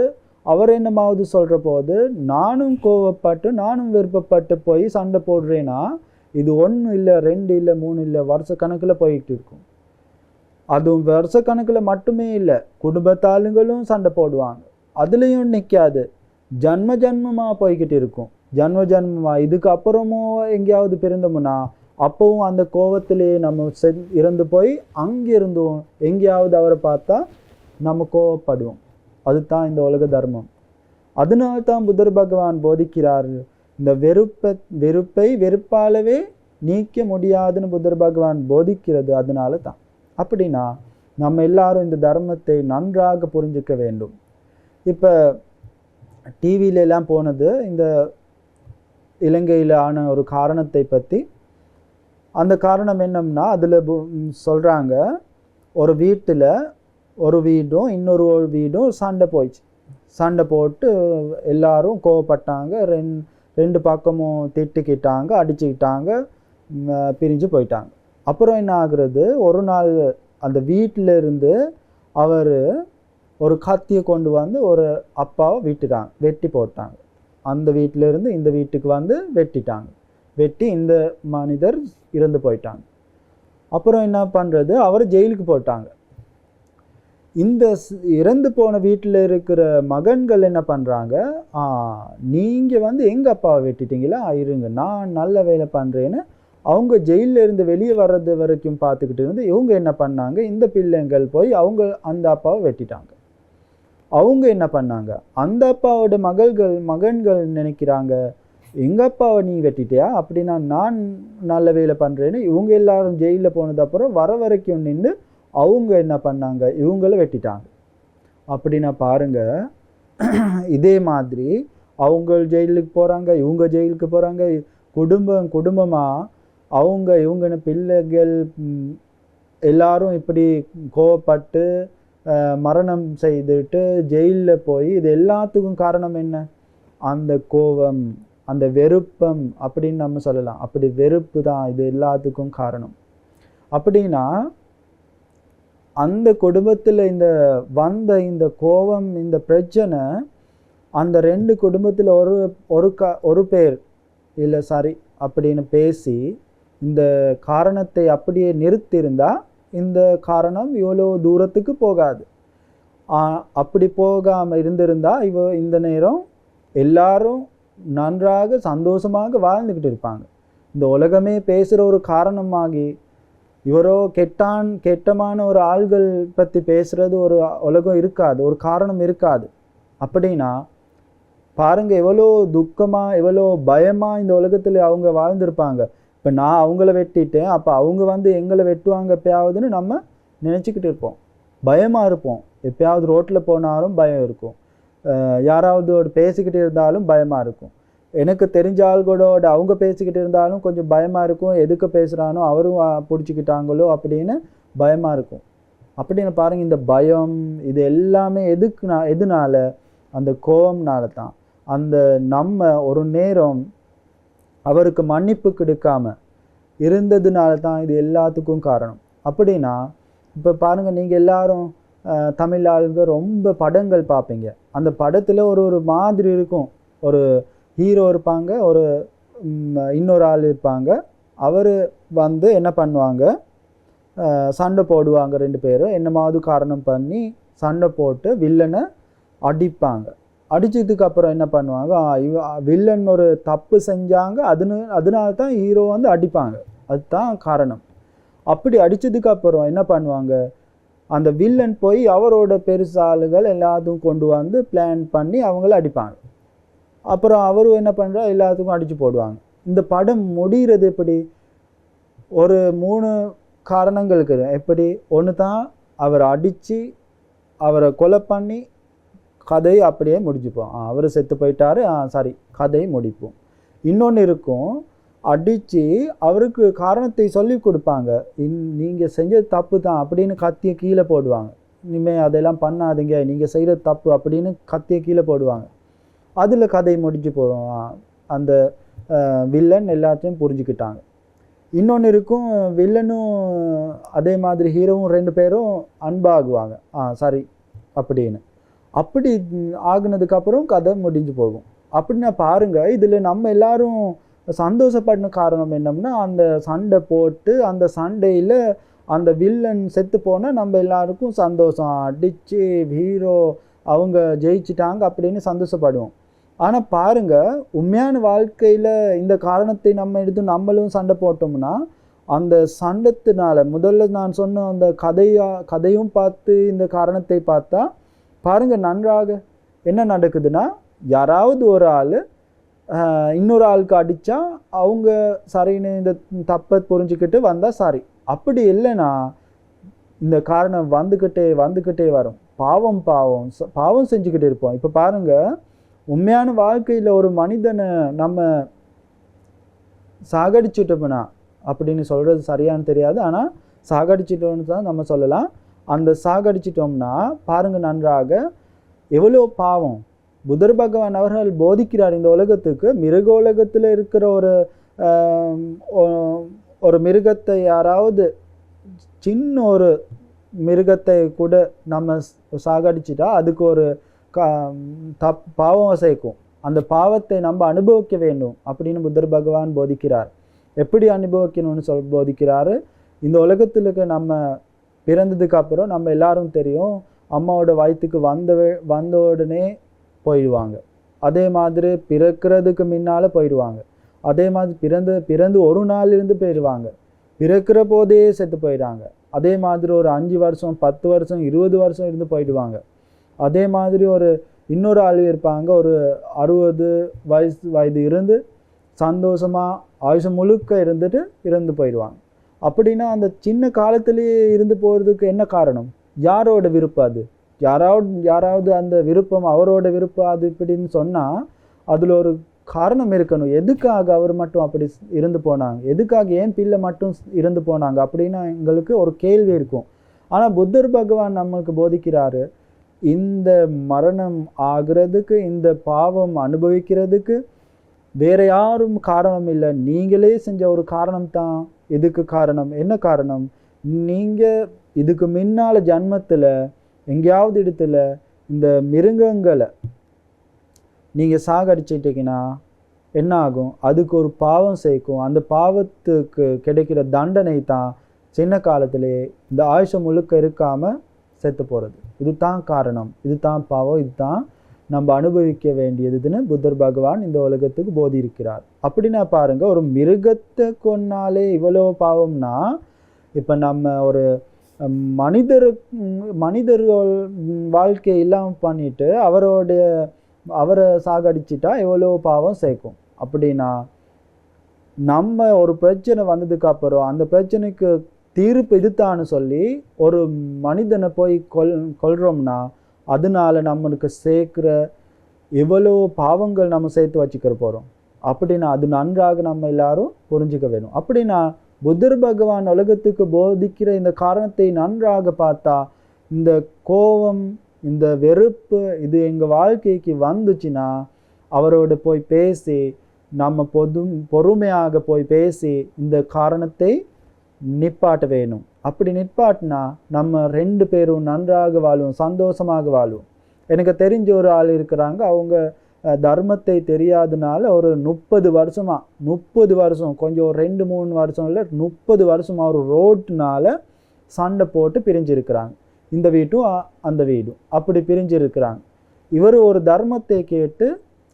அவர் என்னமாவது சொல்கிற போது நானும் கோவப்பட்டு நானும் வெறுப்பப்பட்டு போய் சண்டை போடுறேன்னா இது 1 இல்லை 2 இல்லை 3 இல்லை வருஷ கணக்கில் போயிட்டு இருக்கும். அதுவும் வருஷ கணக்கில் மட்டுமே இல்லை, குடும்பத்தாளுங்களும் சண்டை போடுவாங்க, அதுலேயும் நிற்காது, ஜன்மமாக போய்கிட்டு இருக்கும். ஜன்மமாக இதுக்கு அப்புறமும் எங்கேயாவது பிறந்தோம்னா அப்பவும் அந்த கோவத்திலேயே நம்ம இறந்து போய் அங்கிருந்தோம் எங்கேயாவது அவரை பார்த்தா நம்ம கோவப்படுவோம். அதுதான் இந்த உலக தர்மம். அதனால தான் புத்தர் பகவான் போதிக்கிறார், இந்த வெறுப்பை வெறுப்பாலவே நீக்க முடியாதுன்னு புத்தர் பகவான் போதிக்கிறது அதனால தான். அப்படின்னா நம்ம எல்லாரும் இந்த தர்மத்தை நன்றாக புரிஞ்சிக்க வேண்டும். இப்போ டிவியிலெல்லாம் போனது இந்த இலங்கையில் ஆன ஒரு காரணத்தை பற்றி. அந்த காரணம் என்னம்னா, அதில் சொல்கிறாங்க, ஒரு வீட்டில் ஒரு வீடும் இன்னொரு வீடும் சண்டை போட்டு எல்லாரும் கோவப்பட்டாங்க, 2 பக்கமும் திட்டுக்கிட்டாங்க, அடிச்சுக்கிட்டாங்க, பிரிஞ்சு போயிட்டாங்க. அப்புறம் என்ன ஆகுறது, ஒரு நாள் அந்த வீட்டில் இருந்து அவர் ஒரு கத்தியை கொண்டு வந்து ஒரு அப்பாவை வெட்டி போட்டாங்க. அந்த வீட்டிலேருந்து இந்த வீட்டுக்கு வந்து வெட்டி இந்த மனிதர் இறந்து போயிட்டாங்க. அப்புறம் என்ன பண்ணுறது, அவர் ஜெயிலுக்கு போட்டாங்க. இந்த இறந்து போன வீட்டில் இருக்கிற மகன்கள் என்ன பண்ணுறாங்க, நீங்கள் வந்து எங்கள் அப்பாவை வெட்டிட்டீங்களா, இருங்க நான் நல்ல வேலை பண்ணுறேன்னு அவங்க ஜெயிலில் இருந்து வெளியே வர்றது வரைக்கும் பார்த்துக்கிட்டு இருந்து இவங்க என்ன பண்ணாங்க, இந்த பிள்ளைங்கள் போய் அவங்க அந்த அப்பாவை வெட்டிட்டாங்க. அவங்க என்ன பண்ணாங்க, அந்த அப்பாவோட மகன்கள் நினைக்கிறாங்க எங்கள் அப்பாவை நீ வெட்டிட்டியா, அப்படின்னா நான் நல்ல வேலை பண்ணுறேன்னு இவங்க எல்லாரும் ஜெயிலில் போனது அப்புறம் வர வரைக்கும் நின்று அவங்க என்ன பண்ணாங்க, இவங்கள வெட்டிட்டாங்க. அப்படின்னா பாருங்க, இதே மாதிரி அவங்க ஜெயிலுக்கு போகிறாங்க, இவங்க ஜெயிலுக்கு போகிறாங்க, குடும்பமாக அவங்க இவங்க பிள்ளைகள் எல்லாரும் இப்படி கோவப்பட்டு மரணம் செய்துட்டு ஜெயிலில் போய், இது எல்லாத்துக்கும் காரணம் என்ன? அந்த கோபம், அந்த வெறுப்பம் அப்படின்னு நம்ம சொல்லலாம். அப்படி வெறுப்பு தான் இது எல்லாத்துக்கும் காரணம். அப்படின்னா அந்த குடும்பத்தில் இந்த கோபம், இந்த பிரச்சனை அந்த 2 குடும்பத்தில் ஒரு பேர் இல்லை சரி அப்படின்னு பேசி இந்த காரணத்தை அப்படியே நிறுத்தியிருந்தா இந்த காரணம் இவ்வளோ தூரத்துக்கு போகாது. அப்படி போகாமல் இருந்திருந்தா இந்த நேரம் எல்லாரும் நன்றாக சந்தோஷமாக வாழ்ந்துக்கிட்டு இருப்பாங்க. இந்த உலகமே பேசுகிற ஒரு காரணமாகி இவரோ கெட்டமான ஒரு ஆள்கள் பற்றி பேசுகிறது ஒரு உலகம் இருக்காது, ஒரு காரணம் இருக்காது. அப்படின்னா பாருங்க, எவ்வளோ துக்கமாக எவ்வளோ பயமாக இந்த உலகத்தில் அவங்க வாழ்ந்திருப்பாங்க. இப்போ நான் அவங்கள வெட்டிட்டேன், அப்போ அவங்க எங்களை வெட்டுவாங்க எப்பயாவதுன்னு நம்ம நினச்சிக்கிட்டு இருப்போம், பயமாக இருப்போம். எப்பயாவது ரோட்டில் போனாலும் பயம் இருக்கும், யாராவது பேசிக்கிட்டு இருந்தாலும் பயமாக இருக்கும். எனக்கு தெரிஞ்ச ஆள்களோட அவங்க பேசிக்கிட்டு இருந்தாலும் கொஞ்சம் பயமாக இருக்கும், எதுக்கு பேசுகிறானோ அவரும் பிடிச்சிக்கிட்டாங்களோ அப்படின்னு பயமாக இருக்கும். அப்படின்னு பாருங்கள், இந்த பயம் இது எல்லாமே எதுனால? அந்த கோபம்னால தான். அந்த நம்ம ஒரு நேரம் அவருக்கு மன்னிப்பு கொடுக்காம இருந்ததுனால தான் இது எல்லாத்துக்கும் காரணம். அப்படின்னா இப்போ பாருங்கள், நீங்கள் எல்லாரும் தமிழ் ஆளுங்க ரொம்ப படங்கள் பார்ப்பீங்க. அந்த படத்தில் ஒரு மாதிரி இருக்கும், ஒரு ஹீரோ இருப்பாங்க, ஒரு இன்னொரு ஆள் இருப்பாங்க. அவர் என்ன பண்ணுவாங்க, சண்டை போடுவாங்க, 2 பேரும் என்னமாவது காரணம் பண்ணி சண்டை போட்டு வில்லனை அடிப்பாங்க. அடித்ததுக்கு அப்புறம் என்ன பண்ணுவாங்க, வில்லன் ஒரு தப்பு செஞ்சாங்க, அதனால தான் ஹீரோ அடிப்பாங்க, அதுதான் காரணம். அப்படி அடித்ததுக்கு அப்புறம் என்ன பண்ணுவாங்க, அந்த வில்லன் போய் அவரோட பெருசாளுகள் எல்லாத்துக்கும் கொண்டு வந்து பிளான் பண்ணி அவங்கள அடிப்பாங்க. அப்புறம் அவரும் என்ன பண்ணுறா, எல்லாத்துக்கும் அடித்து போடுவாங்க. இந்த படம் முடிகிறது எப்படி? ஒரு 3 காரணங்களுக்கு. எப்படி? ஒன்று தான் அவர் அடித்து அவரை கொலை பண்ணி கதையை அப்படியே முடிச்சுப்போம், அவர் செத்து போயிட்டாரு, சாரி கதையை முடிப்போம். இன்னொன்று இருக்கும், அடித்து அவருக்கு காரணத்தை சொல்லி கொடுப்பாங்க, நீங்கள் செஞ்சது தப்பு தான் அப்படின்னு கத்தியை கீழே போடுவாங்க. இனிமேல் அதெல்லாம் பண்ணாதீங்க, நீங்கள் செய்கிறது தப்பு அப்படின்னு கத்தியை கீழே போடுவாங்க. அதில் கதை முடிஞ்சு போகிறோம், அந்த வில்லன் எல்லாத்தையும் புரிஞ்சுக்கிட்டாங்க. இன்னொன்று இருக்கும், வில்லனும் அதே மாதிரி ஹீரோவும் 2 பேரும் அன்பாகுவாங்க, சரி அப்படின்னு. அப்படி ஆகுனதுக்கப்புறம் கதை முடிஞ்சு போகும். அப்படின்னா பாருங்கள், இதில் நம்ம எல்லாரும் சந்தோஷப்படின காரணம் என்னம்னா, அந்த சண்டை போட்டு அந்த சண்டையில் அந்த வில்லன் செத்து போனால் நம்ம எல்லாருக்கும் சந்தோஷம், அடித்து ஹீரோ அவங்க ஜெயிச்சிட்டாங்க அப்படின்னு சந்தோஷப்படுவோம். ஆனால் பாருங்கள், உண்மையான வாழ்க்கையில் இந்த காரணத்தை நம்ம எடுத்து நம்மளும் சண்டை போட்டோம்னா அந்த சண்டைத்தினால முதல்ல நான் சொன்ன அந்த கதையும் பார்த்து இந்த காரணத்தை பார்த்தா பாருங்கள், நன்றாக என்ன நடக்குதுன்னா, யாராவது ஒரு ஆள் இன்னொரு ஆளுக்கு அடித்தா அவங்க சரின்னு இந்த தப்பை புரிஞ்சுக்கிட்டு வந்தால் சரி. அப்படி இல்லைன்னா இந்த காரணம் வந்துக்கிட்டே வரும். பாவம் செஞ்சுக்கிட்டே இருப்போம். இப்போ பாருங்கள், உண்மையான வாழ்க்கையில் ஒரு மனிதனை நம்ம சாகடிச்சிட்டோம்னா, அப்படின்னு சொல்கிறது சரியானு தெரியாது, ஆனால் சாகடிச்சிட்டோம்னு தான் நம்ம சொல்லலாம். அந்த சாகடிச்சிட்டோம்னா பாருங்கள் நன்றாக எவ்வளோ பாவம். புத்தர் பகவான் அவர்கள் போதிக்கிறார் இந்த உலகத்துக்கு, மிருக உலகத்தில் இருக்கிற ஒரு மிருகத்தை, யாராவது சின்ன ஒரு மிருகத்தை கூட நம்ம சாகடிச்சிட்டா அதுக்கு ஒரு பாவம் சேர்க்கும். அந்த பாவத்தை நம்ம அனுபவிக்க வேண்டும் அப்படின்னு புத்தர் பகவான் போதிக்கிறார். எப்படி அனுபவிக்கணும்னு போதிக்கிறாரு. இந்த உலகத்துக்கு நம்ம பிறந்ததுக்கு அப்புறம் நம்ம எல்லாரும் தெரியும், அம்மாவோட வயிற்றுக்கு வந்த உடனே போயிடுவாங்க. அதே மாதிரி பிறக்கிறதுக்கு முன்னால் போயிடுவாங்க. அதே மாதிரி பிறந்து ஒரு நாள் இருந்து போயிடுவாங்க. பிறக்கிற போதே செத்து போயிடுறாங்க. அதே மாதிரி ஒரு 5 வருஷம் 10 வருஷம் 20 வருஷம் இருந்து போயிடுவாங்க. அதே மாதிரி இன்னொரு ஆள் இருப்பாங்க, ஒரு 60 வயது இருந்து சந்தோஷமாக ஆயுஷம் முழுக்க இருந்துட்டு இறந்து போயிடுவாங்க. அப்படின்னா அந்த சின்ன காலத்திலேயே இருந்து போகிறதுக்கு என்ன காரணம்? யாரோட விருப்பம் அது? யாராவது அந்த விருப்பம் அவரோட விருப்பம் அது இப்படின்னு சொன்னால் அதில் ஒரு காரணம் இருக்கணும். எதுக்காக அவர் மட்டும் அப்படி இருந்து போனாங்க? எதுக்காக ஏன் பிள்ளை மட்டும் இருந்து போனாங்க அப்படின்னா எங்களுக்கு ஒரு கேள்வி இருக்கும். ஆனால் புத்தர் பகவான் நமக்கு போதிக்கிறாரு, இந்த மரணம் ஆகிறதுக்கு, இந்த பாவம் அனுபவிக்கிறதுக்கு வேற யாரும் காரணம் இல்லை, நீங்களே செஞ்ச ஒரு காரணம் தான் இதுக்கு காரணம். என்ன காரணம்? நீங்கள் இதுக்கு முன்னால ஜன்மத்தில் எங்கேயாவது இடத்துல இந்த மிருகங்களை நீங்கள் சாகடிச்சிட்டிங்கன்னா என்ன ஆகும்? அதுக்கு ஒரு பாவம் சேர்க்கும். அந்த பாவத்துக்கு கிடைக்கிற தண்டனை தான் சின்ன காலத்திலே இந்த ஆயுஷம் முழுக்க இருக்காமல் செத்து போகிறது. இதுதான் காரணம், இதுதான் பாவம், இதுதான் நம்ம அனுபவிக்க வேண்டியதுன்னு புத்தர் பகவான் இந்த உலகத்துக்கு போதி இருக்கிறார். அப்படின்னா பாருங்கள், ஒரு மிருகத்தை கொன்னாலே இவ்வளோ பாவம்னா, இப்போ நம்ம ஒரு மனிதர்கள் வாழ்க்கையை இல்லாமல் பண்ணிட்டு அவரை சாகடிச்சிட்டா எவ்வளோ பாவம் சேர்க்கும். அப்படின்னா நம்ம ஒரு பிரச்சனை வந்ததுக்கு அப்புறம் அந்த பிரச்சனைக்கு தீர்ப்பு இதுதான்னு சொல்லி ஒரு மனிதனை போய் கொல்றோம்னா அதனால நம்மளுக்கு சேர்க்குற எவ்வளோ பாவங்கள் நம்ம சேர்த்து வச்சுக்கிற போகிறோம். அப்படின்னா அது நன்றாக நம்ம எல்லாரும் புரிஞ்சுக்க வேணும். அப்படின்னா புத்தர் பகவான் உலகத்துக்கு போதிக்கிற இந்த காரணத்தை நன்றாக பார்த்தா, இந்த கோபம், இந்த வெறுப்பு இது எங்கள் வாழ்க்கைக்கு வந்துச்சுன்னா அவரோட போய் பேசி, நம்ம பொறுமையாக போய் பேசி இந்த காரணத்தை நிப்பாட்ட வேணும். அப்படி நிப்பாட்டினா நம்ம 2 பேரும் நன்றாக வாழுவோம், சந்தோஷமாக வாழுவோம். எனக்கு தெரிஞ்ச ஒரு ஆள் இருக்கிறாங்க, அவங்க தர்மத்தை தெரியாதனால ஒரு 30 வருஷம் கொஞ்சம் 2-3 வருஷம் இல்லை, 30 வருஷமாக ஒரு ரோட்னால சண்டை போட்டு பிரிஞ்சிருக்கிறாங்க. இந்த வீட்டும் அந்த வீடும் அப்படி பிரிஞ்சிருக்கிறாங்க. இவர் ஒரு தர்மத்தை கேட்டு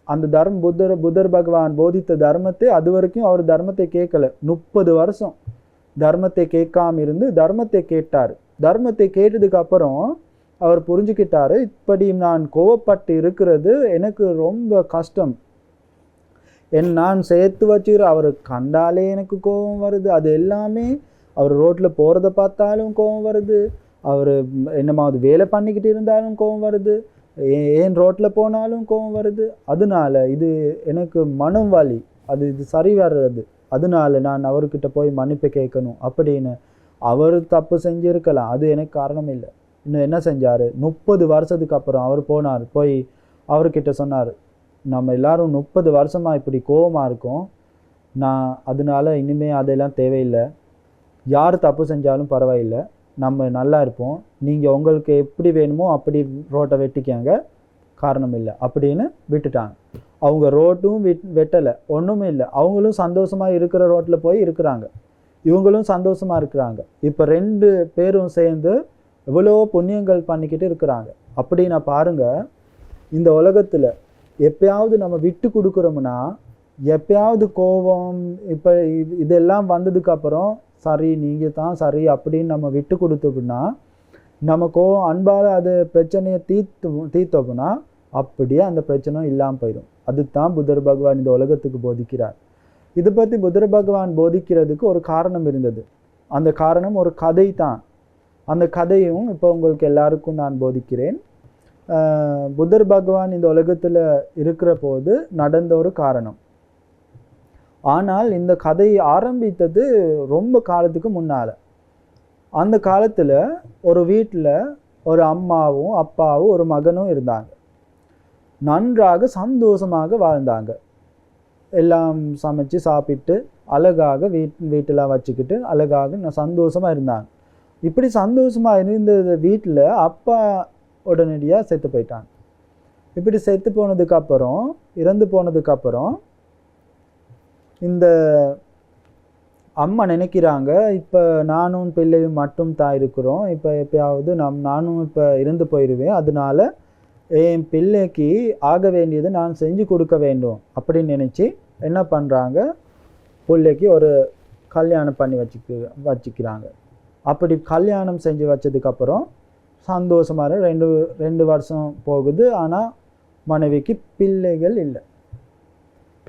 அந்த புத்தர் பகவான் போதித்த தர்மத்தை அது வரைக்கும் அவர் தர்மத்தை கேட்கல. 30 வருஷம் தர்மத்தை கேட்காம இருந்து தர்மத்தை கேட்டார். தர்மத்தை கேட்டதுக்கு அப்புறம் அவர் புரிஞ்சுக்கிட்டாரு, இப்படி நான் கோவப்பட்டு இருக்கிறது எனக்கு ரொம்ப கஷ்டம். நான் சேர்த்து வச்சுக்கிற அவரை கண்டாலே எனக்கு கோபம் வருது. அது எல்லாமே அவர் ரோட்டில் போகிறத பார்த்தாலும் கோபம் வருது, அவர் என்னமாவது வேலை பண்ணிக்கிட்டு இருந்தாலும் கோபம் வருது, ஏன் ரோட்டில் போனாலும் கோபம் வருது. அதனால இது எனக்கு மனம் வலி, இது சரி வர்றது. அதனால நான் அவர்கிட்ட போய் மன்னிப்பு கேட்கணும் அப்படின்னு. அவர் தப்பு செஞ்சுருக்கலாம், அது எனக்கு காரணம் இல்லை. இன்னும் என்ன செஞ்சார்? 30 வருஷத்துக்கு அப்புறம் அவர் போய் அவர்கிட்ட சொன்னார், நம்ம எல்லாரும் 30 வருஷமாக இப்படி கோபமாக இருக்கோம், நான் அதனால இனிமேல் அதெல்லாம் தேவையில்லை, யார் தப்பு செஞ்சாலும் பரவாயில்லை, நம்ம நல்லா இருப்போம், நீங்கள் உங்களுக்கு எப்படி வேணுமோ அப்படி ரோட்டை வெட்டிக்கங்க, காரணம் இல்லை அப்படின்னு விட்டுட்டாங்க. அவங்க ரோட்டும் வெட்டலை, ஒன்றுமே இல்லை, அவங்களும் சந்தோஷமாக இருக்கிற ரோட்டில் போய் இருக்கிறாங்க, இவங்களும் சந்தோஷமாக இருக்கிறாங்க. இப்போ 2 பேரும் சேர்ந்து எவ்வளோ புண்ணியங்கள் பண்ணிக்கிட்டு இருக்கிறாங்க. அப்படின்னா பாருங்கள், இந்த உலகத்தில் எப்பயாவது நம்ம விட்டு கொடுக்குறோம்னா, எப்பயாவது கோபம் இப்போ இதெல்லாம் வந்ததுக்கப்புறம் சரி நீங்கள் தான் சரி அப்படின்னு நம்ம விட்டு கொடுத்தோம்னா, நம்ம கோபம் அன்பால் அது பிரச்சனையை தீர்த்தோம்னா அப்படியே அந்த பிரச்சனை இல்லாமல் போயிடும். அதுதான் புத்தர் பகவான் இந்த உலகத்துக்கு போதிக்கிறார். இதை பற்றி புத்தர் பகவான் போதிக்கிறதுக்கு ஒரு காரணம் இருந்தது. அந்த காரணம் ஒரு கதை தான். அந்த கதையும் இப்போ உங்களுக்கு எல்லாருக்கும் நான் போதிக்கிறேன். புத்தர் பகவான் இந்த உலகத்தில் இருக்கிற போது நடந்த ஒரு காரணம். ஆனால் இந்த கதை ஆரம்பித்தது ரொம்ப காலத்துக்கு முன்னால். அந்த காலத்தில் ஒரு வீட்டில் ஒரு அம்மாவும் அப்பாவும் ஒரு மகனும் இருந்தாங்க. நன்றாக சந்தோஷமாக வாழ்ந்தாங்க. எல்லாம் சமைச்சு சாப்பிட்டு அழகாக வீட்டில் வச்சுக்கிட்டு அழகாக சந்தோஷமாக இருந்தாங்க. இப்படி சந்தோஷமாக இருந்த வீட்டில் அப்பா உடனடியாக செத்து போயிட்டாங்க. இப்படி செத்து போனதுக்கப்புறம், இறந்து போனதுக்கப்புறம் இந்த அம்மா நினைக்கிறாங்க, இப்போ நானும் பிள்ளையும் மட்டும் தான் இருக்கிறோம், இப்போ எப்பயாவது நானும் இப்போ இறந்து போயிடுவேன், அதனால என் பிள்ளைக்கு ஆக வேண்டியது நான் செஞ்சு கொடுக்க வேண்டும் அப்படின்னு நினச்சி என்ன பண்ணுறாங்க, பிள்ளைக்கு ஒரு கல்யாணம் பண்ணி வச்சுக்கிறாங்க. அப்படி கல்யாணம் செஞ்சு வச்சதுக்கப்புறம் சந்தோஷமாக 2 வருஷம் போகுது. ஆனால் மனைவிக்கு பிள்ளைகள் இல்லை.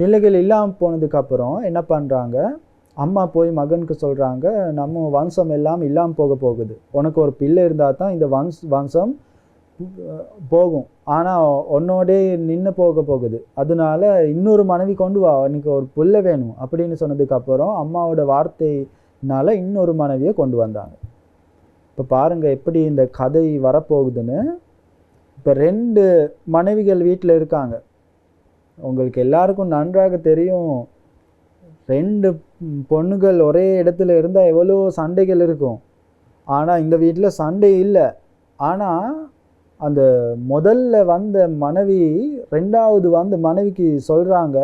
பிள்ளைகள் இல்லாமல் போனதுக்கப்புறம் என்ன பண்ணுறாங்க, அம்மா போய் மகனுக்கு சொல்கிறாங்க, நம்ம வம்சம் எல்லாம் இல்லாமல் போக போகுது, உனக்கு ஒரு பிள்ளை இருந்தால் தான் இந்த வம்சம் போகும், ஆனால் உன்னோடே நின்று போக போகுது, அதனால இன்னொரு மனைவி கொண்டு வா, எனக்கு ஒரு பிள்ளை வேணும் அப்படின்னு சொன்னதுக்கப்புறம் அம்மாவோட வார்த்தைனால இன்னொரு மனைவியை கொண்டு வந்தாங்க. இப்போ பாருங்கள் எப்படி இந்த கதை வரப்போகுதுன்னு. இப்போ 2 மனைவிகள் வீட்டில் இருக்காங்க. உங்களுக்கு எல்லாருக்கும் நன்றாக தெரியும், 2 பொண்ணுகள் ஒரே இடத்துல இருந்தால் எவ்வளோ சண்டைகள் இருக்கும். ஆனால் இந்த வீட்டில் சண்டை இல்லை. ஆனால் அந்த முதல்ல வந்த மனைவி 2வது வந்த மனைவிக்கு சொல்கிறாங்க,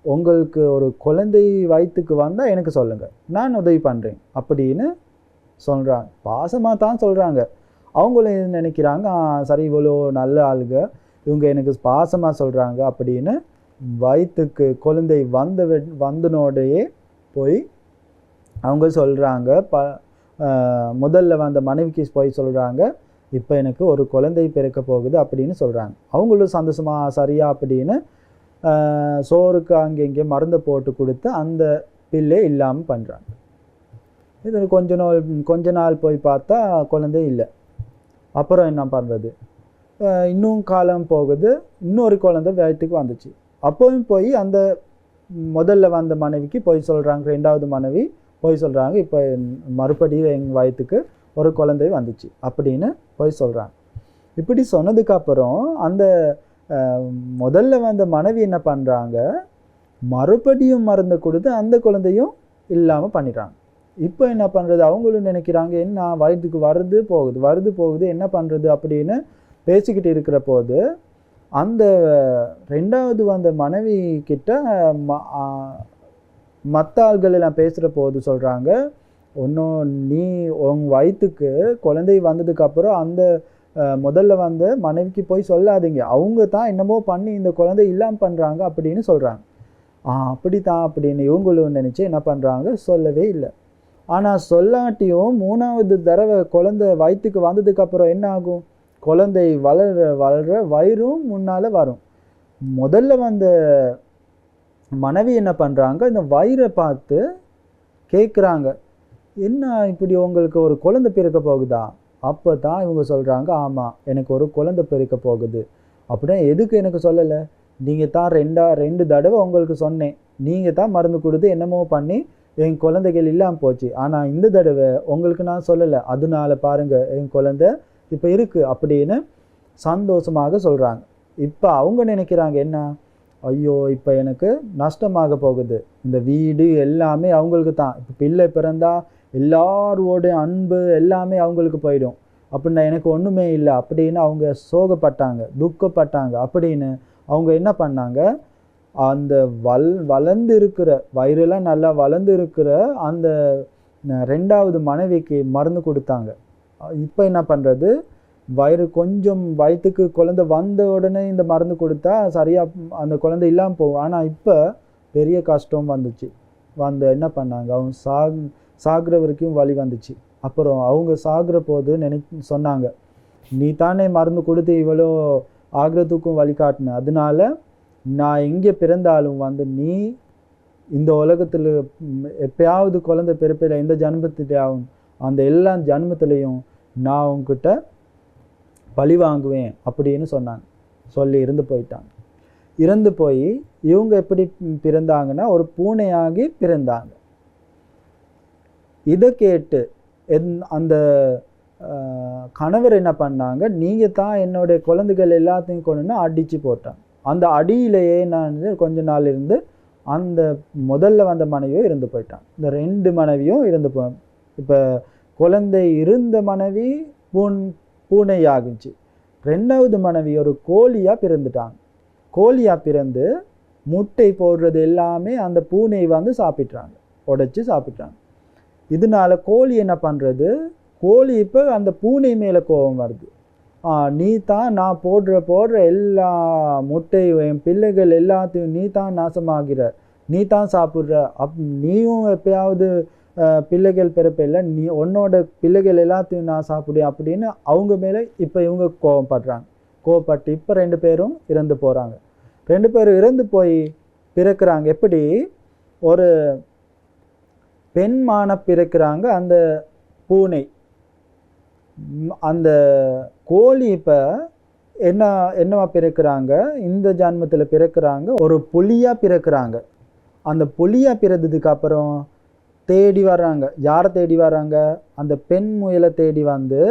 உங்களுக்கு ஒரு குழந்தை வயிற்றுக்கு வந்தால் எனக்கு சொல்லுங்கள், நான் உதவி பண்ணுறேன் அப்படின்னு சொல்கிறாங்க. பாசமாக தான் சொல்கிறாங்க. அவங்களும் நினைக்கிறாங்க, சரி இவ்வளோ நல்ல ஆளுங்க, இவங்க எனக்கு பாசமாக சொல்கிறாங்க அப்படின்னு வயிற்றுக்கு குழந்தை வந்தனோடையே போய் அவங்க சொல்கிறாங்க. முதல்ல வந்த மனைவிக்கு போய் சொல்கிறாங்க, இப்போ எனக்கு ஒரு குழந்தை பிறக்க போகுது அப்படின்னு சொல்கிறாங்க. அவங்களும் சந்தோஷமாக சரியா அப்படின்னு சோறுக்கு அங்கே இங்கே மருந்து போட்டு கொடுத்து அந்த பிள்ளை இல்லாமல் பண்ணுறாங்க. இது கொஞ்ச நாள் போய் பார்த்தா குழந்தை இல்லை. அப்புறம் என்ன பண்ணுறது, இன்னும் காலம் போகுது, இன்னொரு குழந்தை வயிற்றுக்கு வந்துச்சு. அப்போவும் போய் அந்த முதல்ல வந்த மனைவிக்கு போய் சொல்கிறாங்க, 2வது மனைவி போய் சொல்கிறாங்க, இப்போ மறுபடியும் எங்கள் வயிற்றுக்கு ஒரு குழந்தை வந்துச்சு அப்படின்னு போய் சொல்கிறாங்க. இப்படி சொன்னதுக்கப்புறம் அந்த முதல்ல வந்த மனைவி என்ன பண்ணுறாங்க, மறுபடியும் மருந்து கொடுத்து அந்த குழந்தையும் இல்லாமல் பண்ணிடுறாங்க. இப்போ என்ன பண்ணுறது, அவங்களும் நினைக்கிறாங்க, என்ன வயிற்றுக்கு வருது போகுது என்ன பண்ணுறது அப்படின்னு பேசிக்கிட்டு இருக்கிற போது அந்த 2வது வந்த மனைவி கிட்ட மற்ற ஆள்கள் எல்லாம் பேசுகிற போது சொல்கிறாங்க, ஒன்றும் நீ உன் வயிற்றுக்கு குழந்தை வந்ததுக்கப்புறம் அந்த முதல்ல வந்த மனைவிக்கு போய் சொல்லாதீங்க, அவங்க தான் என்னமோ பண்ணி இந்த குழந்தை இல்லாமல் பண்ணுறாங்க அப்படின்னு சொல்கிறாங்க. அப்படி தான் அப்படின்னு இவங்களும் நினச்சி என்ன பண்ணுறாங்க, சொல்லவே இல்லை. ஆனால் சொல்லாட்டியும் 3வது தடவை குழந்தை வயிற்றுக்கு வந்ததுக்கப்புறம் என்ன ஆகும், குழந்தை வளர வயிறும் முன்னால் வரும். முதல்ல வந்த மனைவி என்ன பண்ணுறாங்க, இந்த வயிறை பார்த்து கேட்குறாங்க, என்ன இப்படி உங்களுக்கு ஒரு குழந்தை பிறக்க போகுதா? அப்போ தான் இவங்க சொல்கிறாங்க, ஆமாம் எனக்கு ஒரு குழந்தை பிறக்க போகுது. அப்படின்னா எதுக்கு எனக்கு சொல்லலை, நீங்கள் தான் 2 தடவை உங்களுக்கு சொன்னேன், நீங்கள் தான் மருந்து கொடுத்து என்னமோ பண்ணி என் குழந்தைகள் இல்லாமல் போச்சு, ஆனால் இந்த தடவை உங்களுக்கு நான் சொல்லலை, அதனால பாருங்கள் என் குழந்தை இப்போ இருக்குது அப்படின்னு சந்தோஷமாக சொல்கிறாங்க. இப்போ அவங்க நினைக்கிறாங்க என்ன, ஐயோ இப்போ எனக்கு நஷ்டமாக போகுது, இந்த வீடு எல்லாமே அவங்களுக்கு தான், இப்போ பிள்ளை பிறந்தா எல்லாரோட அன்பு எல்லாமே அவங்களுக்கு போயிடும், அப்படின்னா எனக்கு ஒன்றுமே இல்லை அப்படின்னு அவங்க சோகப்பட்டாங்க, துக்கப்பட்டாங்க. அப்படின்னு அவங்க என்ன பண்ணாங்க, அந்த வளர்ந்து இருக்கிற வயிறெல்லாம் நல்லா வளர்ந்து இருக்கிற அந்த 2வது மனைவிக்கு மருந்து கொடுத்தாங்க. இப்போ என்ன பண்ணுறது, கொஞ்சம் வயிற்றுக்கு குழந்தை வந்த உடனே இந்த மருந்து கொடுத்தா சரியாக அந்த குழந்தை இல்லாமல் போகும். ஆனால் இப்போ பெரிய கஷ்டம் வந்துச்சு. என்ன பண்ணாங்க, அவங்க சாகிற வரைக்கும் வலி வந்துச்சு. அப்புறம் அவங்க சாகிற போது சொன்னாங்க, நீ தானே மருந்து கொடுத்து இவ்வளோ ஆகிறதுக்கும் வழி காட்டின, அதனால நான் எங்கே பிறந்தாலும் நீ இந்த உலகத்தில் எப்பயாவது குழந்தை பிறப்பில் எந்த ஜன்மத்திலேயாகும் அந்த எல்லா ஜன்மத்திலையும் நான் உங்ககிட்ட பழி வாங்குவேன் அப்படின்னு சொன்னாங்க. சொல்லி இறந்து போய் இவங்க எப்படி பிறந்தாங்கன்னா ஒரு பூனையாகி பிறந்தாங்க. இதை கேட்டு அந்த கணவர் என்ன பண்ணாங்க, நீங்கள் தான் என்னுடைய குழந்தைகள் எல்லாத்தையும் கொண்டுன்னு அடித்து போட்டாங்க. அந்த அடியிலேயே நான் கொஞ்ச நாள் இருந்து அந்த முதல்ல வந்த மனைவியும் இறந்து போயிட்டான். இந்த 2 மனைவியும் இறந்து இப்போ குழந்தை இருந்த மனைவி பூனையாகிச்சு. 2வது மனைவி ஒரு கோழியாக பிறந்துட்டாங்க. கோழியாக பிறந்து முட்டை போடுறது எல்லாமே அந்த பூனை சாப்பிட்றாங்க, உடைச்சி சாப்பிட்றாங்க. இதனால கோழி என்ன பண்ணுறது, கோழி இப்போ அந்த பூனை மேலே கோபம் வருது, நீ தான் நான் போடுற எல்லா முட்டையும் என் பிள்ளைகள் எல்லாத்தையும் நீ தான் நாசமாகிற, நீ தான் சாப்பிட்ற, நீயும் எப்பயாவது பிள்ளைகள் பிறப்பில்லை, நீ உன்னோட பிள்ளைகள் எல்லாத்தையும் நான் சாப்பிடுவேன் அப்படின்னு அவங்க மேலே இப்போ இவங்க கோபப்பட்டு இப்போ 2 பேரும் இறந்து போகிறாங்க. 2 பேரும் இறந்து போய் பிறக்கிறாங்க. எப்படி ஒரு பெண் மான பிறக்கிறாங்க அந்த பூனை. அந்த கோழி இப்போ என்னவா பிறக்கிறாங்க, இந்த ஜன்மத்தில் பிறக்கிறாங்க, ஒரு புலியாக பிறக்கிறாங்க. அந்த புலியாக பிறந்ததுக்கு அப்புறம் தேடி வர்றாங்க. யாரை தேடி வர்றாங்க? அந்த பெண் முயலை தேடி வந்து,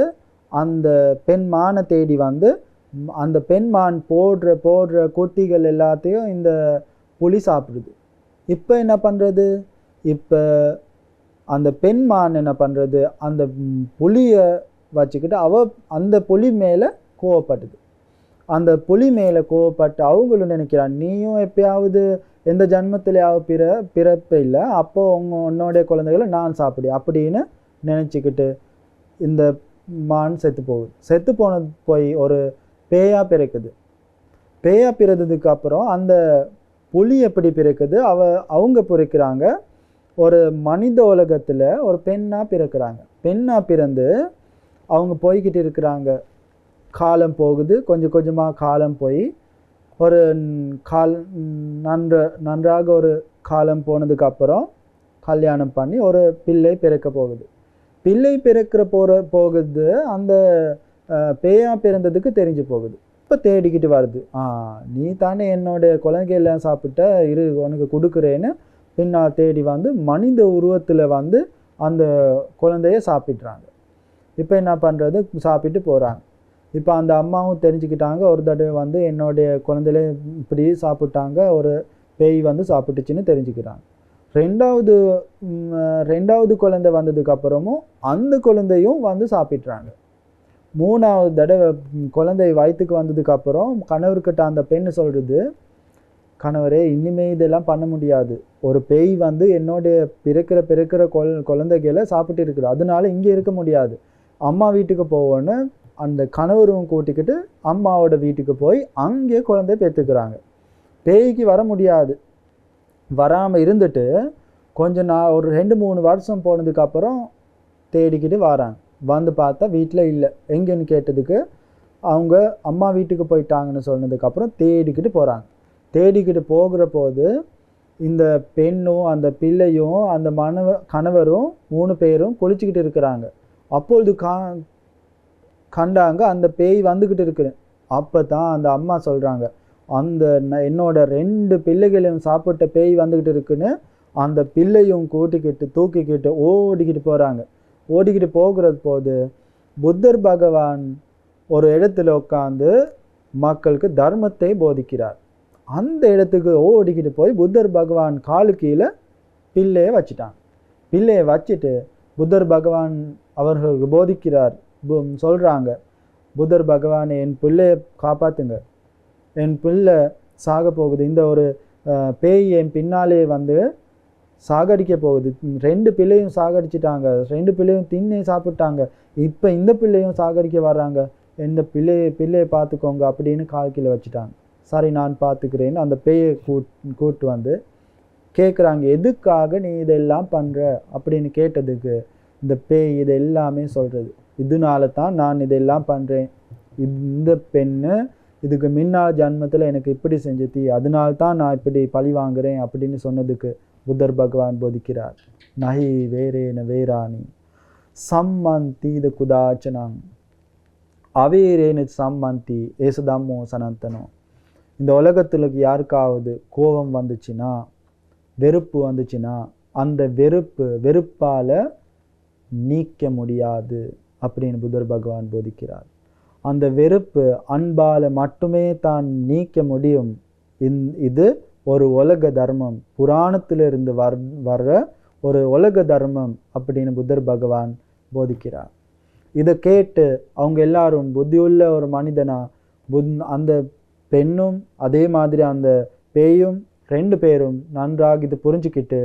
அந்த பெண் மானை தேடி வந்து, அந்த பெண் மான் போடுற குட்டிகள் எல்லாத்தையும் இந்த புலி சாப்பிடுது. இப்போ என்ன பண்ணுறது? இப்போ அந்த பெண் மான் என்ன பண்ணுறது? அந்த புலியை வச்சுக்கிட்டு அந்த புலி மேலே கோவப்படுது. அந்த புலி மேலே கோவப்பட்டு அவங்களும் நினைக்கிறான், நீயும் எப்பயாவது எந்த ஜன்மத்திலேயாவது பிறப்ப இல்லை, அப்போது உன்னோடைய குழந்தைகளை நான் சாப்பிடு அப்படின்னு நினச்சிக்கிட்டு இந்த மான் செத்து போகுது. செத்து போய் ஒரு பேயா பிறக்குது. பேயா பிறந்ததுக்கு அப்புறம் அந்த புலி எப்படி பிறக்குது? அவங்க பிறக்கிறாங்க ஒரு மனித உலகத்தில் ஒரு பெண்ணாக பிறக்கிறாங்க. பெண்ணாக பிறந்து அவங்க போய்கிட்டு இருக்கிறாங்க. காலம் போகுது, கொஞ்சம் கொஞ்சமாக காலம் போய் ஒரு நன்றாக ஒரு காலம் போனதுக்கப்புறம் கல்யாணம் பண்ணி ஒரு பிள்ளை பிறக்க போகுது. பிள்ளை பிறக்கிற போகுது அந்த பேயா பிறந்ததுக்கு தெரிஞ்சு போகுது. இப்போ தேடிக்கிட்டு வருது, நீ தானே என்னோட குழந்தைகள்லாம் சாப்பிட்ட, உனக்கு கொடுக்குறேன்னு பின்னால் தேடி வந்து மனித உருவத்தில் வந்து அந்த குழந்தைய சாப்பிட்றாங்க. இப்போ என்ன பண்ணுறது? சாப்பிட்டு போகிறாங்க. இப்போ அந்த அம்மாவும் தெரிஞ்சுக்கிட்டாங்க, ஒரு தடவை வந்து என்னுடைய குழந்தையில இப்படி சாப்பிட்டாங்க, ஒரு பேய் வந்து சாப்பிட்டுச்சுன்னு தெரிஞ்சுக்கிறாங்க. ரெண்டாவது குழந்தை வந்ததுக்கப்புறமும் அந்த குழந்தையும் வந்து சாப்பிட்றாங்க. மூணாவது தடவை குழந்தை வயிற்றுக்கு வந்ததுக்கப்புறம் கணவர்கிட்ட அந்த பெண்ணு சொல்கிறது, கணவரே இனிமே இதெல்லாம் பண்ண முடியாது, ஒரு பேய் வந்து என்னுடைய பிறக்கிற குழந்தைகளை சாப்பிட்டு இருக்குது, அதனால இங்கே இருக்க முடியாது, அம்மா வீட்டுக்கு போவோன்னு அந்த கணவரும் கூட்டிக்கிட்டு அம்மாவோட வீட்டுக்கு போய் அங்கே குழந்தை பெற்றுக்கிறாங்க. பேய்க்கு வர முடியாது. வராமல் இருந்துட்டு கொஞ்சம் ஒரு 2-3 வருஷம் போனதுக்கப்புறம் தேடிக்கிட்டு வராங்க. வந்து பார்த்தா வீட்டில் இல்லை. எங்கேன்னு கேட்டதுக்கு அவங்க அம்மா வீட்டுக்கு போயிட்டாங்கன்னு சொன்னதுக்கப்புறம் தேடிக்கிட்டு போகிறாங்க. தேடிக்கிட்டு போகிற போது இந்த பெண்ணும் அந்த பிள்ளையும் அந்த கணவரும் 3 பேரும் குளிச்சுக்கிட்டு இருக்கிறாங்க. அப்பொழுது கண்டாங்க அந்த பேய் வந்துக்கிட்டு இருக்குது. அப்போ தான் அந்த அம்மா சொல்கிறாங்க, என்னோட 2 பிள்ளைகளையும் சாப்பிட்ட பேய் வந்துக்கிட்டு இருக்குன்னு அந்த பிள்ளையும் தூக்கிக்கிட்டு ஓடிக்கிட்டு போகிறாங்க. ஓடிக்கிட்டு போகிற போது புத்தர் பகவான் ஒரு இடத்துல உட்காந்து மக்களுக்கு தர்மத்தை போதிக்கிறார். அந்த இடத்துக்கு ஓடிக்கிட்டு போய் புத்தர் பகவான் காலு கீழே பிள்ளையை வச்சுட்டாங்க. பிள்ளையை வச்சுட்டு புத்தர் பகவான் அவர்களுக்கு போதிக்கிறார். சொல்கிறாங்க, புத்தர் பகவான் என் பிள்ளையை காப்பாற்றுங்க, என் பிள்ளை சாக போகுது, இந்த ஒரு பேய் என் பின்னாலே வந்து சாகடிக்க போகுது, 2 பிள்ளையும் சாகடிச்சிட்டாங்க, 2 பிள்ளையும் தின்னே சாப்பிட்டாங்க, இப்போ இந்த பிள்ளையும் சாகடிக்க வர்றாங்க, இந்த பிள்ளையை பார்த்துக்கோங்க அப்படின்னு கால் கீழே வச்சுட்டாங்க. சரி நான் பார்த்துக்கிறேன்னு அந்த பேயை கூட்டு வந்து கேட்குறாங்க, எதுக்காக நீ இதெல்லாம் பண்ணுற அப்படின்னு கேட்டதுக்கு இந்த பேய் இது எல்லாமே சொல்கிறது, இதனால தான் நான் இதெல்லாம் பண்ணுறேன், இந்த பெண்ணு இதுக்கு முன்னாள் ஜன்மத்தில் எனக்கு இப்படி செஞ்சுத்தி, அதனால தான் நான் இப்படி பழி வாங்குறேன் அப்படின்னு சொன்னதுக்கு புத்தர் பகவான் போதிக்கிறார், நஹி வேரேன வேராணி சம்மந்தி இது குதாச்சனம் அவேரேனு சம்மந்தி ஏசுதம்மோ சனந்தனோ. இந்த உலகத்தில் யாருக்காவது கோபம் வந்துச்சுன்னா, வெறுப்பு வந்துச்சுன்னா, அந்த வெறுப்பால் நீக்க முடியாது அப்படின்னு புத்தர் பகவான் போதிக்கிறார். அந்த வெறுப்பு அன்பால் மட்டுமே தான் நீக்க முடியும். இது ஒரு உலக தர்மம், புராணத்திலிருந்து வர்ற ஒரு உலக தர்மம் அப்படின்னு புத்தர் பகவான் போதிக்கிறார். இதை கேட்டு அவங்க எல்லாரும் புத்தியுள்ள ஒரு மனிதனா, அந்த பெண்ணும் அதே மாதிரி அந்த பேயும் 2 பேரும் நன்றாக இது புரிஞ்சுக்கிட்டு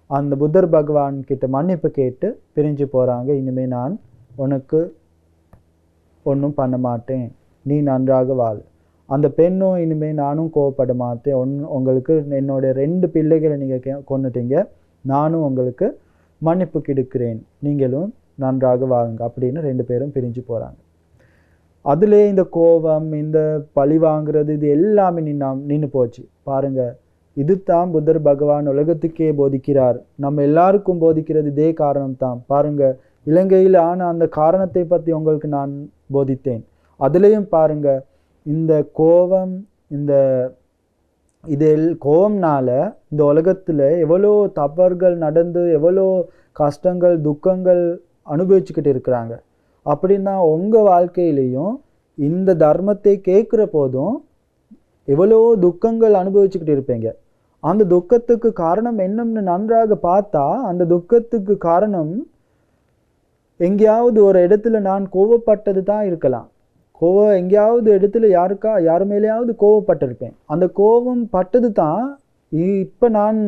அந்த புத்தர் பகவான் கிட்ட மன்னிப்பு கேட்டு பிரிஞ்சு போகிறாங்க. இனிமேல் நான் உனக்கு ஒன்றும் பண்ண மாட்டேன், நீ நன்றாக வாழ். அந்த பெண்ணும் இனிமேல் நானும் கோவப்பட மாட்டேன், உங்களுக்கு என்னோட 2 பிள்ளைகளை நீங்கள் கொன்னுட்டீங்க, நானும் உங்களுக்கு மன்னிப்பு கொடுக்கிறேன், நீங்களும் நன்றாக வாழுங்க அப்படின்னு 2 பேரும் பிரிஞ்சு போகிறாங்க. அதிலே இந்த கோபம், இந்த பழி வாங்குறது, இது எல்லாமே நின்று போச்சு. பாருங்கள், இதுதான் புத்தர் பகவான் உலகத்துக்கே போதிக்கிறார். நம்ம எல்லாருக்கும் போதிக்கிறது இதே காரணம் தான். பாருங்க, இலங்கையில் ஆன அந்த காரணத்தை பற்றி உங்களுக்கு நான் போதித்தேன். அதுலேயும் பாருங்க, இந்த கோபம், இந்த கோபம்னால இந்த உலகத்தில் எவ்வளோ தவறுகள் நடந்து எவ்வளோ கஷ்டங்கள் துக்கங்கள் அனுபவிச்சுக்கிட்டு இருக்கிறாங்க. அப்படின்னா உங்கள் வாழ்க்கையிலையும் இந்த தர்மத்தை கேட்குற போதும் எவ்வளோ துக்கங்கள் அனுபவிச்சுக்கிட்டு இருப்பீங்க. அந்த துக்கத்துக்கு காரணம் என்னன்னு நன்றாக பார்த்தா, அந்த துக்கத்துக்கு காரணம் எங்கேயாவது ஒரு இடத்துல நான் கோவப்பட்டது தான் இருக்கலாம். எங்கேயாவது இடத்துல யார் மேலேயாவது கோவப்பட்டிருப்பேன். அந்த கோபம் பட்டது தான் இப்போ நான்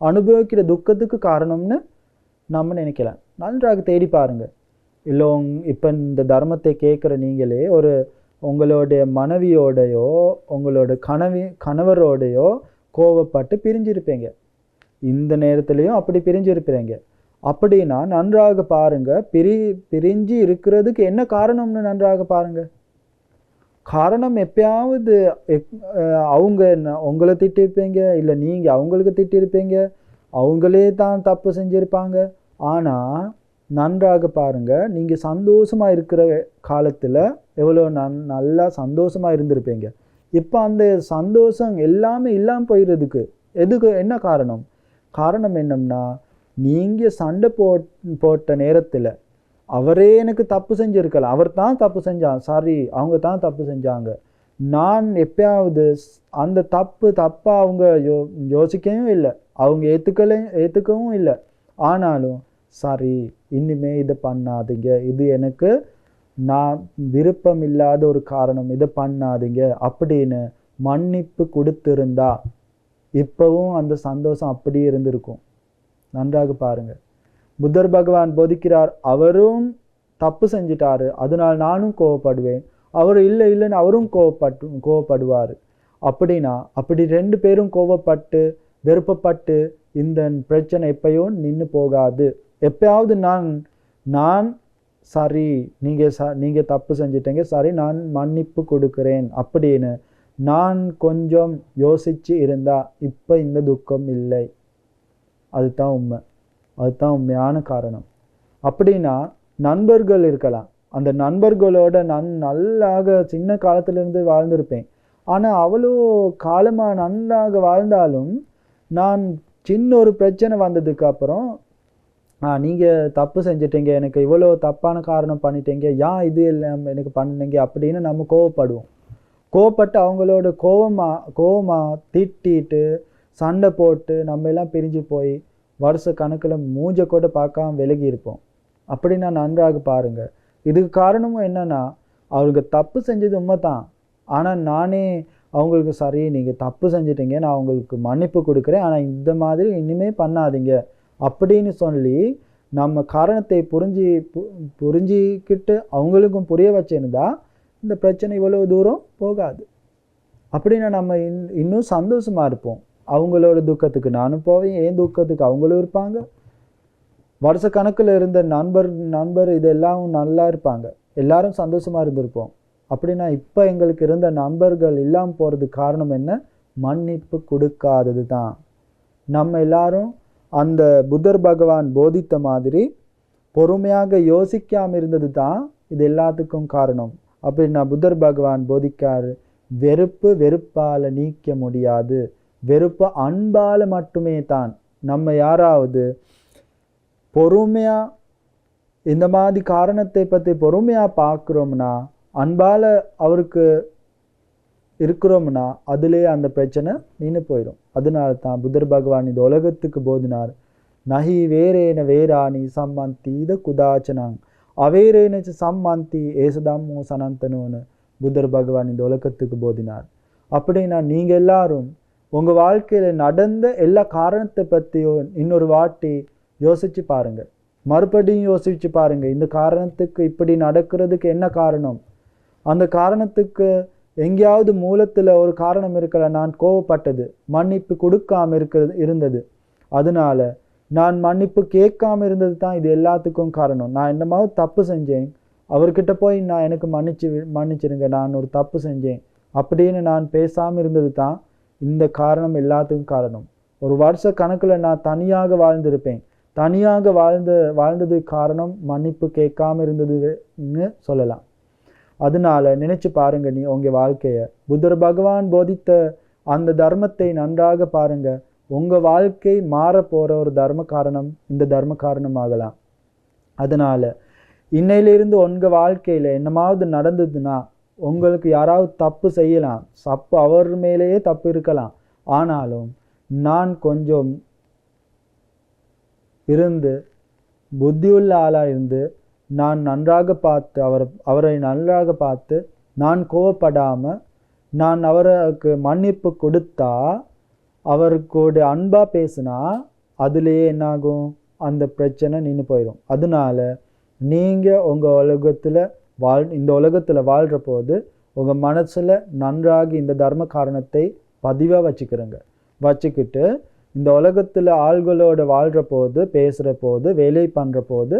அனுபவிக்கிற துக்கத்துக்கு காரணம்னு நம்ம நினைக்கலாம். நன்றாக தேடி பாருங்க. இல்லை இப்போ இந்த தர்மத்தை கேட்குற நீங்களே உங்களுடைய மனைவியோடையோ உங்களோட கணவரோடையோ கோவப்பட்டு பிரிஞ்சிருப்பீங்க. இந்த நேரத்துலையும் அப்படி பிரிஞ்சிருப்பீங்க. அப்படின்னா நன்றாக பாருங்க, பிரிஞ்சு இருக்கிறதுக்கு என்ன காரணம்னு நன்றாக பாருங்க. காரணம் எப்பயாவது அவங்க உங்களை திட்டிருப்பீங்க, இல்லை நீங்கள் அவங்களுக்கு திட்டிருப்பீங்க, அவங்களே தான் தப்பு செஞ்சுருப்பாங்க. ஆனால் நன்றாக பாருங்க, நீங்கள் சந்தோஷமாக இருக்கிற காலத்தில் எவ்வளோ நல்லா சந்தோஷமாக இருந்திருப்பீங்க. இப்போ அந்த சந்தோஷம் எல்லாமே இல்லாமல் போயிடுறதுக்கு என்ன காரணம்? காரணம் என்னம்னா, நீங்கள் சண்டை போட்ட நேரத்தில் அவரே எனக்கு தப்பு செஞ்சுருக்கலாம், அவர் தான் தப்பு செஞ்சாங்க, சாரி அவங்க தான் தப்பு செஞ்சாங்க. நான் எப்பயாவது அந்த தப்பாக அவங்க யோசிக்கவும் இல்லை, அவங்க ஏற்றுக்கவும் இல்லை. ஆனாலும் சாரி, இனிமே இதை பண்ணாதீங்க, இது எனக்கு நான் விருப்பம் இல்லாத ஒரு காரணம், இதை பண்ணாதீங்க அப்படின்னு மன்னிப்பு கொடுத்திருந்தா இப்பவும் அந்த சந்தோஷம் அப்படியே இருந்திருக்கும். நன்றாக பாருங்க, புத்தர் பகவான் போதிக்கிறார், அவரும் தப்பு செஞ்சிட்டாரு, அதனால் நானும் கோவப்படுவேன், அவர் இல்லைன்னு அவரும் கோவப்படுவார். அப்படின்னா அப்படி ரெண்டு பேரும் கோவப்பட்டு வெறுப்பப்பட்டு இந்த பிரச்சனை எப்பயும் நின்று போகாது. எப்பயாவது நான் சரி, நீங்கள் தப்பு செஞ்சிட்டீங்க, சரி நான் மன்னிப்பு கொடுக்குறேன் அப்படின்னு நான் கொஞ்சம் யோசிச்சு இருந்தா இப்போ இந்த துக்கம் இல்லை. அதுதான் உண்மை, அதுதான் உண்மையான காரணம். அப்படின்னா நண்பர்கள் இருக்கலாம், அந்த நண்பர்களோட நான் நல்லாக சின்ன காலத்திலிருந்து வாழ்ந்திருப்பேன். ஆனால் அவ்வளோ காலமாக நன்றாக வாழ்ந்தாலும் நான் சின்ன ஒரு பிரச்சனை வந்ததுக்கு அப்புறம் நீங்கள் தப்பு செஞ்சிட்டீங்க, எனக்கு இவ்வளோ தப்பான காரணம் பண்ணிட்டீங்க, ஏன் இது எல்லாம் எனக்கு பண்ணுனீங்க அப்படின்னு நம்ம கோவப்பட்டு அவங்களோட கோவமாக திட்டிட்டு சண்டை போட்டு நம்ம எல்லாம் பிரிஞ்சு போய் வருஷ கணக்கில் மூஞ்ச கூட பார்க்காம விலகி இருப்போம். அப்படின்னா நன்றாக பாருங்க, இதுக்கு காரணமும் என்னன்னா, அவங்களுக்கு தப்பு செஞ்சது உண்மை தான், ஆனால் நானே அவங்களுக்கு சரி நீங்கள் தப்பு செஞ்சிட்டீங்க, நான் அவங்களுக்கு மன்னிப்பு கொடுக்குறேன், ஆனால் இந்த மாதிரி இனிமேல் பண்ணாதீங்க அப்படின்னு சொல்லி நம்ம காரணத்தை புரிஞ்சிக்கிட்டு அவங்களுக்கும் புரிய வச்சிருந்தா இந்த பிரச்சனை இவ்வளோ தூரம் போகாது. அப்படின்னா நம்ம இன்னும் சந்தோஷமாக இருப்போம். அவங்களோட துக்கத்துக்கு நானும் போவேன், என் துக்கத்துக்கு அவங்களும் இருப்பாங்க. வருஷ கணக்கில் இருந்த நண்பர் இதெல்லாம் நல்லா இருப்பாங்க, எல்லாரும் சந்தோஷமாக இருந்திருப்போம். அப்படின்னா இப்போ எங்களுக்கு இருந்த நண்பர்கள் இல்லாமல் போகிறதுக்கு காரணம் என்ன? மன்னிப்பு கொடுக்காதது தான். நம்ம எல்லாரும் அந்த புத்தர் பகவான் போதித்த மாதிரி பொறுமையாக யோசிக்காமல் இருந்தது தான் இது எல்லாத்துக்கும் காரணம். அப்படின்னா புத்தர் பகவான் போதிக்காரு, வெறுப்பால் நீக்க முடியாது, வெறுப்பு அன்பால் மட்டுமே தான். நம்ம யாராவது பொறுமையாக இந்த மாதிரி காரணத்தை பற்றி பொறுமையாக பார்க்குறோம்னா, அன்பால் அவருக்கு இருக்கிறோம்னா அதிலே அந்த பிரச்சனை நின்று போயிடும். அதனால தான் புத்தர் பகவான் இந்த உலகத்துக்கு போதினார், நஹி வேரேன வேராணி சம்மந்தி இத குதாச்சனாங் அவேரேன சம்மந்தி ஏசதாமோ சனந்தனோன்னு புத்தர் பகவான் இந்த உலகத்துக்கு போதினார். அப்படின்னா நீங்கள் எல்லாரும் உங்கள் வாழ்க்கையில் நடந்த எல்லா காரணத்தை பற்றியும் இன்னொரு வாட்டி யோசிச்சு பாருங்க, மறுபடியும் யோசிச்சு பாருங்க, இந்த காரணத்துக்கு இப்படி நடக்கிறதுக்கு என்ன காரணம்? அந்த காரணத்துக்கு எங்கேயாவது மூலத்தில் ஒரு காரணம் இருக்கல, நான் கோவப்பட்டது, மன்னிப்பு கொடுக்காம இருந்தது, அதனால நான் மன்னிப்பு கேட்காம இருந்தது தான் இது எல்லாத்துக்கும் காரணம். நான் இந்த மாதிரி தப்பு செஞ்சேன், அவர்கிட்ட போய் எனக்கு மன்னிச்சிருங்க, நான் ஒரு தப்பு செஞ்சேன் அப்படின்னு நான் பேசாமல் இருந்தது தான் இந்த காரணம் எல்லாத்துக்கும் காரணம். ஒரு வருஷ கணக்கில் நான் தனியாக வாழ்ந்திருப்பேன். தனியாக வாழ்ந்ததுக்கு காரணம் மன்னிப்பு கேட்காம இருந்ததுன்னு சொல்லலாம். அதனால நினைச்சு பாருங்க, நீ உங்க வாழ்க்கைய புத்தர் பகவான் போதித்த அந்த தர்மத்தை நன்றாக பாருங்க. உங்க வாழ்க்கை மாற போற ஒரு தர்ம காரணம் இந்த தர்ம காரணம் ஆகலாம். அதனால இன்னையிலிருந்து உங்க வாழ்க்கையில என்னமாவது நடந்ததுன்னா, உங்களுக்கு யாராவது தப்பு செய்யலாம், தப்பு அவர் மேலேயே தப்பு இருக்கலாம். ஆனாலும் நான் கொஞ்சம் இருந்து புத்தியுள்ள ஆளா இருந்து நான் நன்றாக பார்த்து அவரை நன்றாக பார்த்து நான் கோவப்படாம நான் அவருக்கு மன்னிப்பு கொடுத்தா, அவருக்கு அன்பா பேசினா, அதுலேயே என்னாகும், அந்த பிரச்சனை நின்று போயிடும். அதனால நீங்க உங்க இந்த உலகத்துல வாழ்ற போது உங்க மனசுல நன்றாக இந்த தர்ம காரணத்தை பதிவா வச்சுக்கிட்டு இந்த உலகத்துல ஆள்களோட வாழ்ற போது, பேசுற போது, வேலை பண்ற போது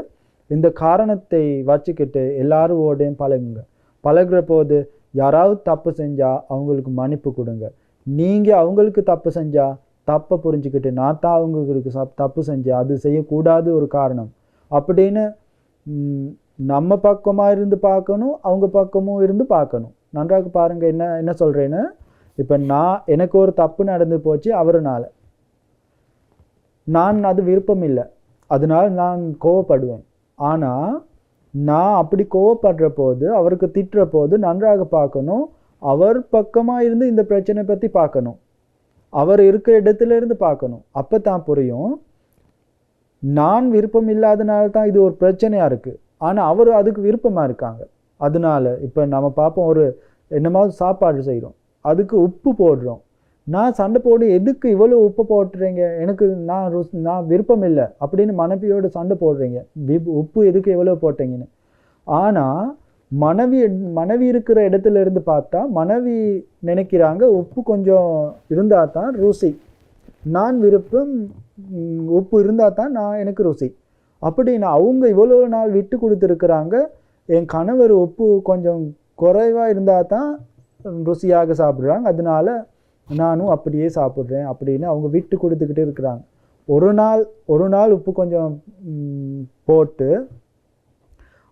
இந்த காரணத்தை வச்சுக்கிட்டு எல்லாரோடையும் பழகுற போது யாராவது தப்பு செஞ்சா அவங்களுக்கு மன்னிப்பு கொடுங்க. நீங்க அவங்களுக்கு தப்பு செஞ்சா தப்பை புரிஞ்சுக்கிட்டு நான் தான் அவங்களுக்கு தப்பு செஞ்சேன், அது செய்யக்கூடாது ஒரு காரணம் அப்படின்னு நம்ம பக்கமா இருந்து பார்க்கணும், அவங்க பக்கமும் இருந்து பார்க்கணும். நன்றாக பாருங்க என்ன சொல்றேன்னு. இப்ப எனக்கு ஒரு தப்பு நடந்து போச்சு அவருனால, நான் அது விருப்பம் இல்லை, அதனால நான் கோவப்படுவேன். ஆனா நான் அப்படி கோவப்படுற போது, அவருக்கு திட்டுற போது நன்றாக பார்க்கணும், அவர் பக்கமா இருந்து இந்த பிரச்சனை பத்தி பார்க்கணும், அவர் இருக்கிற இடத்துல இருந்து பார்க்கணும். அப்பதான் புரியும். நான் விருப்பம் இல்லாதனால தான் இது ஒரு பிரச்சனையா இருக்கு, ஆனா அவர் அதுக்கு விருப்பமா இருக்காங்க. அதனால இப்ப நம்ம பார்ப்போம், ஒரு என்னமாவது சாப்பாடு செய்யறோம், அதுக்கு உப்பு போடுறோம். நான் சண்டை போடு, எதுக்கு இவ்வளவு உப்பு போட்டுறீங்க, எனக்கு நான் விருப்பம் இல்லை அப்படின்னு மனைவியோட சண்டை போடுறீங்க, உப்பு எதுக்கு எவ்வளவு போட்டீங்கன்னு. ஆனா மனைவி இருக்கிற இடத்துல இருந்து பார்த்தா மனைவி நினைக்கிறாங்க உப்பு கொஞ்சம் இருந்தா தான் ருசி, நான் விருப்பம் உப்பு இருந்தா தான் எனக்கு ருசி அப்படின்னு அவங்க இவ்வளோ நாள் விட்டு கொடுத்துருக்குறாங்க. என் கணவர் உப்பு கொஞ்சம் குறைவா இருந்தா தான் ருசியாக சாப்பிட்றாங்க, அதனால நானும் அப்படியே சாப்பிட்றேன் அப்படின்னு அவங்க விட்டு கொடுத்துக்கிட்டு இருக்கிறாங்க. ஒரு நாள் உப்பு கொஞ்சம் போட்டு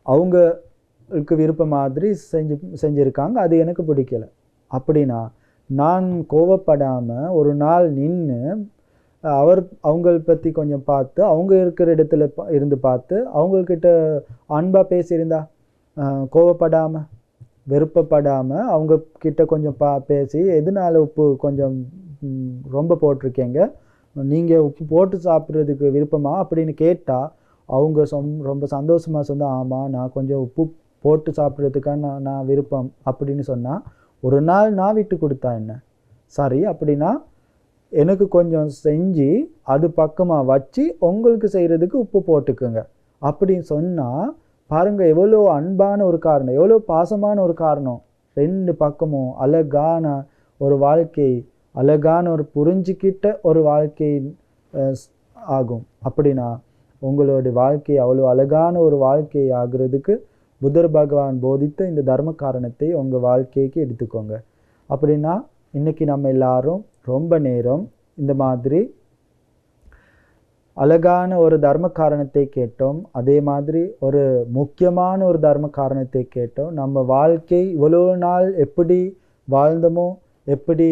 அவங்களுக்கு விருப்ப மாதிரி செஞ்சுருக்காங்க, அது எனக்கு பிடிக்கல. அப்படின்னா நான் கோவப்படாம ஒரு நாள் நின்று அவங்கள பற்றி கொஞ்சம் பார்த்து, அவங்க இருக்கிற இடத்துல இருந்து பார்த்து அவங்கக்கிட்ட அன்பா பேசியிருந்தா, கோவப்படாம வெறுப்பப்படாம அவங்க கிட்ட கொஞ்சம் பேசி, எதனால உப்பு கொஞ்சம் ரொம்ப போட்டிருக்கீங்க, நீங்க உப்பு போட்டு சாப்பிட்றதுக்கு விருப்பமா அப்படின்னு கேட்டா, அவங்க ரொம்ப சந்தோஷமா சொன்னா, ஆமா நான் கொஞ்சம் உப்பு போட்டு சாப்பிட்றதுக்காக நான் விருப்பம் அப்படின்னு சொன்னா, ஒரு நாள் நான் விட்டு கொடுத்தா என்ன சரி, அப்படின்னா எனக்கு கொஞ்சம் செஞ்சு அது பக்கமா வச்சு உங்களுக்கு செய்யறதுக்கு உப்பு போட்டுக்குங்க அப்படின்னு சொன்னா, பாருங்க எவ்வளோ அன்பான ஒரு காரணம், எவ்வளோ பாசமான ஒரு காரணம். ரெண்டு பக்கமும் அழகான ஒரு வாழ்க்கை, அழகான ஒரு புரிஞ்சுக்கிட்ட ஒரு வாழ்க்கை ஆகும். அப்படின்னா உங்களோட வாழ்க்கை அவ்வளோ அழகான ஒரு வாழ்க்கை ஆகுறதுக்கு புத்தர் பகவான் போதித்த இந்த தர்ம காரணத்தை உங்கள் வாழ்க்கைக்கு எடுத்துக்கோங்க. அப்படின்னா இன்னைக்கு நம்ம எல்லாரும் ரொம்ப நேரம் இந்த மாதிரி அழகான ஒரு தர்ம காரணத்தை கேட்டோம், அதே மாதிரி ஒரு முக்கியமான ஒரு தர்ம காரணத்தை கேட்டோம். நம்ம வாழ்க்கை இவ்வளோ நாள் எப்படி வாழ்ந்தோமோ, எப்படி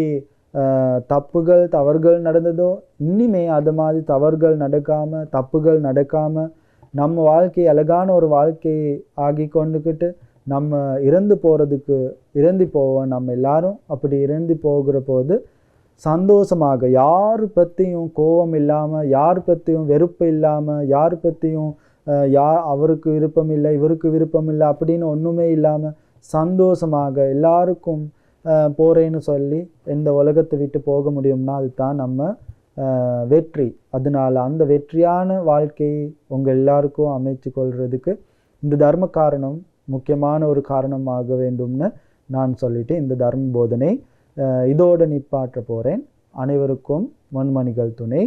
தவறுகள் நடந்ததோ, இனிமே அது மாதிரி தப்புகள் நடக்காம நம்ம வாழ்க்கை அழகான ஒரு வாழ்க்கை ஆகி கொண்டுக்கிட்டு நம்ம இறந்து போவோம். நம்ம எல்லாரும் அப்படி இறந்து போகிற போது சந்தோஷமாக, யார் பற்றியும் கோபம் இல்லாமல், யார் பற்றியும் வெறுப்பு இல்லாமல், யார் பற்றியும் அவருக்கு விருப்பம் இல்லை இவருக்கு விருப்பம் இல்லை அப்படின்னு ஒன்றுமே இல்லாமல் சந்தோஷமாக எல்லாருக்கும் போகிறேன்னு சொல்லி இந்த உலகத்தை விட்டு போக முடியும்னா அதுதான் நம்ம வெற்றி. அதனால அந்த வெற்றியான வாழ்க்கையை உங்கள் எல்லாருக்கும் அமைச்சு கொள்றதுக்கு இந்த தர்ம காரணம் முக்கியமான ஒரு காரணமாக வேண்டும்னு நான் சொல்லிட்டு இந்த தர்ம போதனை இதோடு நிப்பாற்ற போகிறேன். அனைவருக்கும் மண்மணிகள் துணை.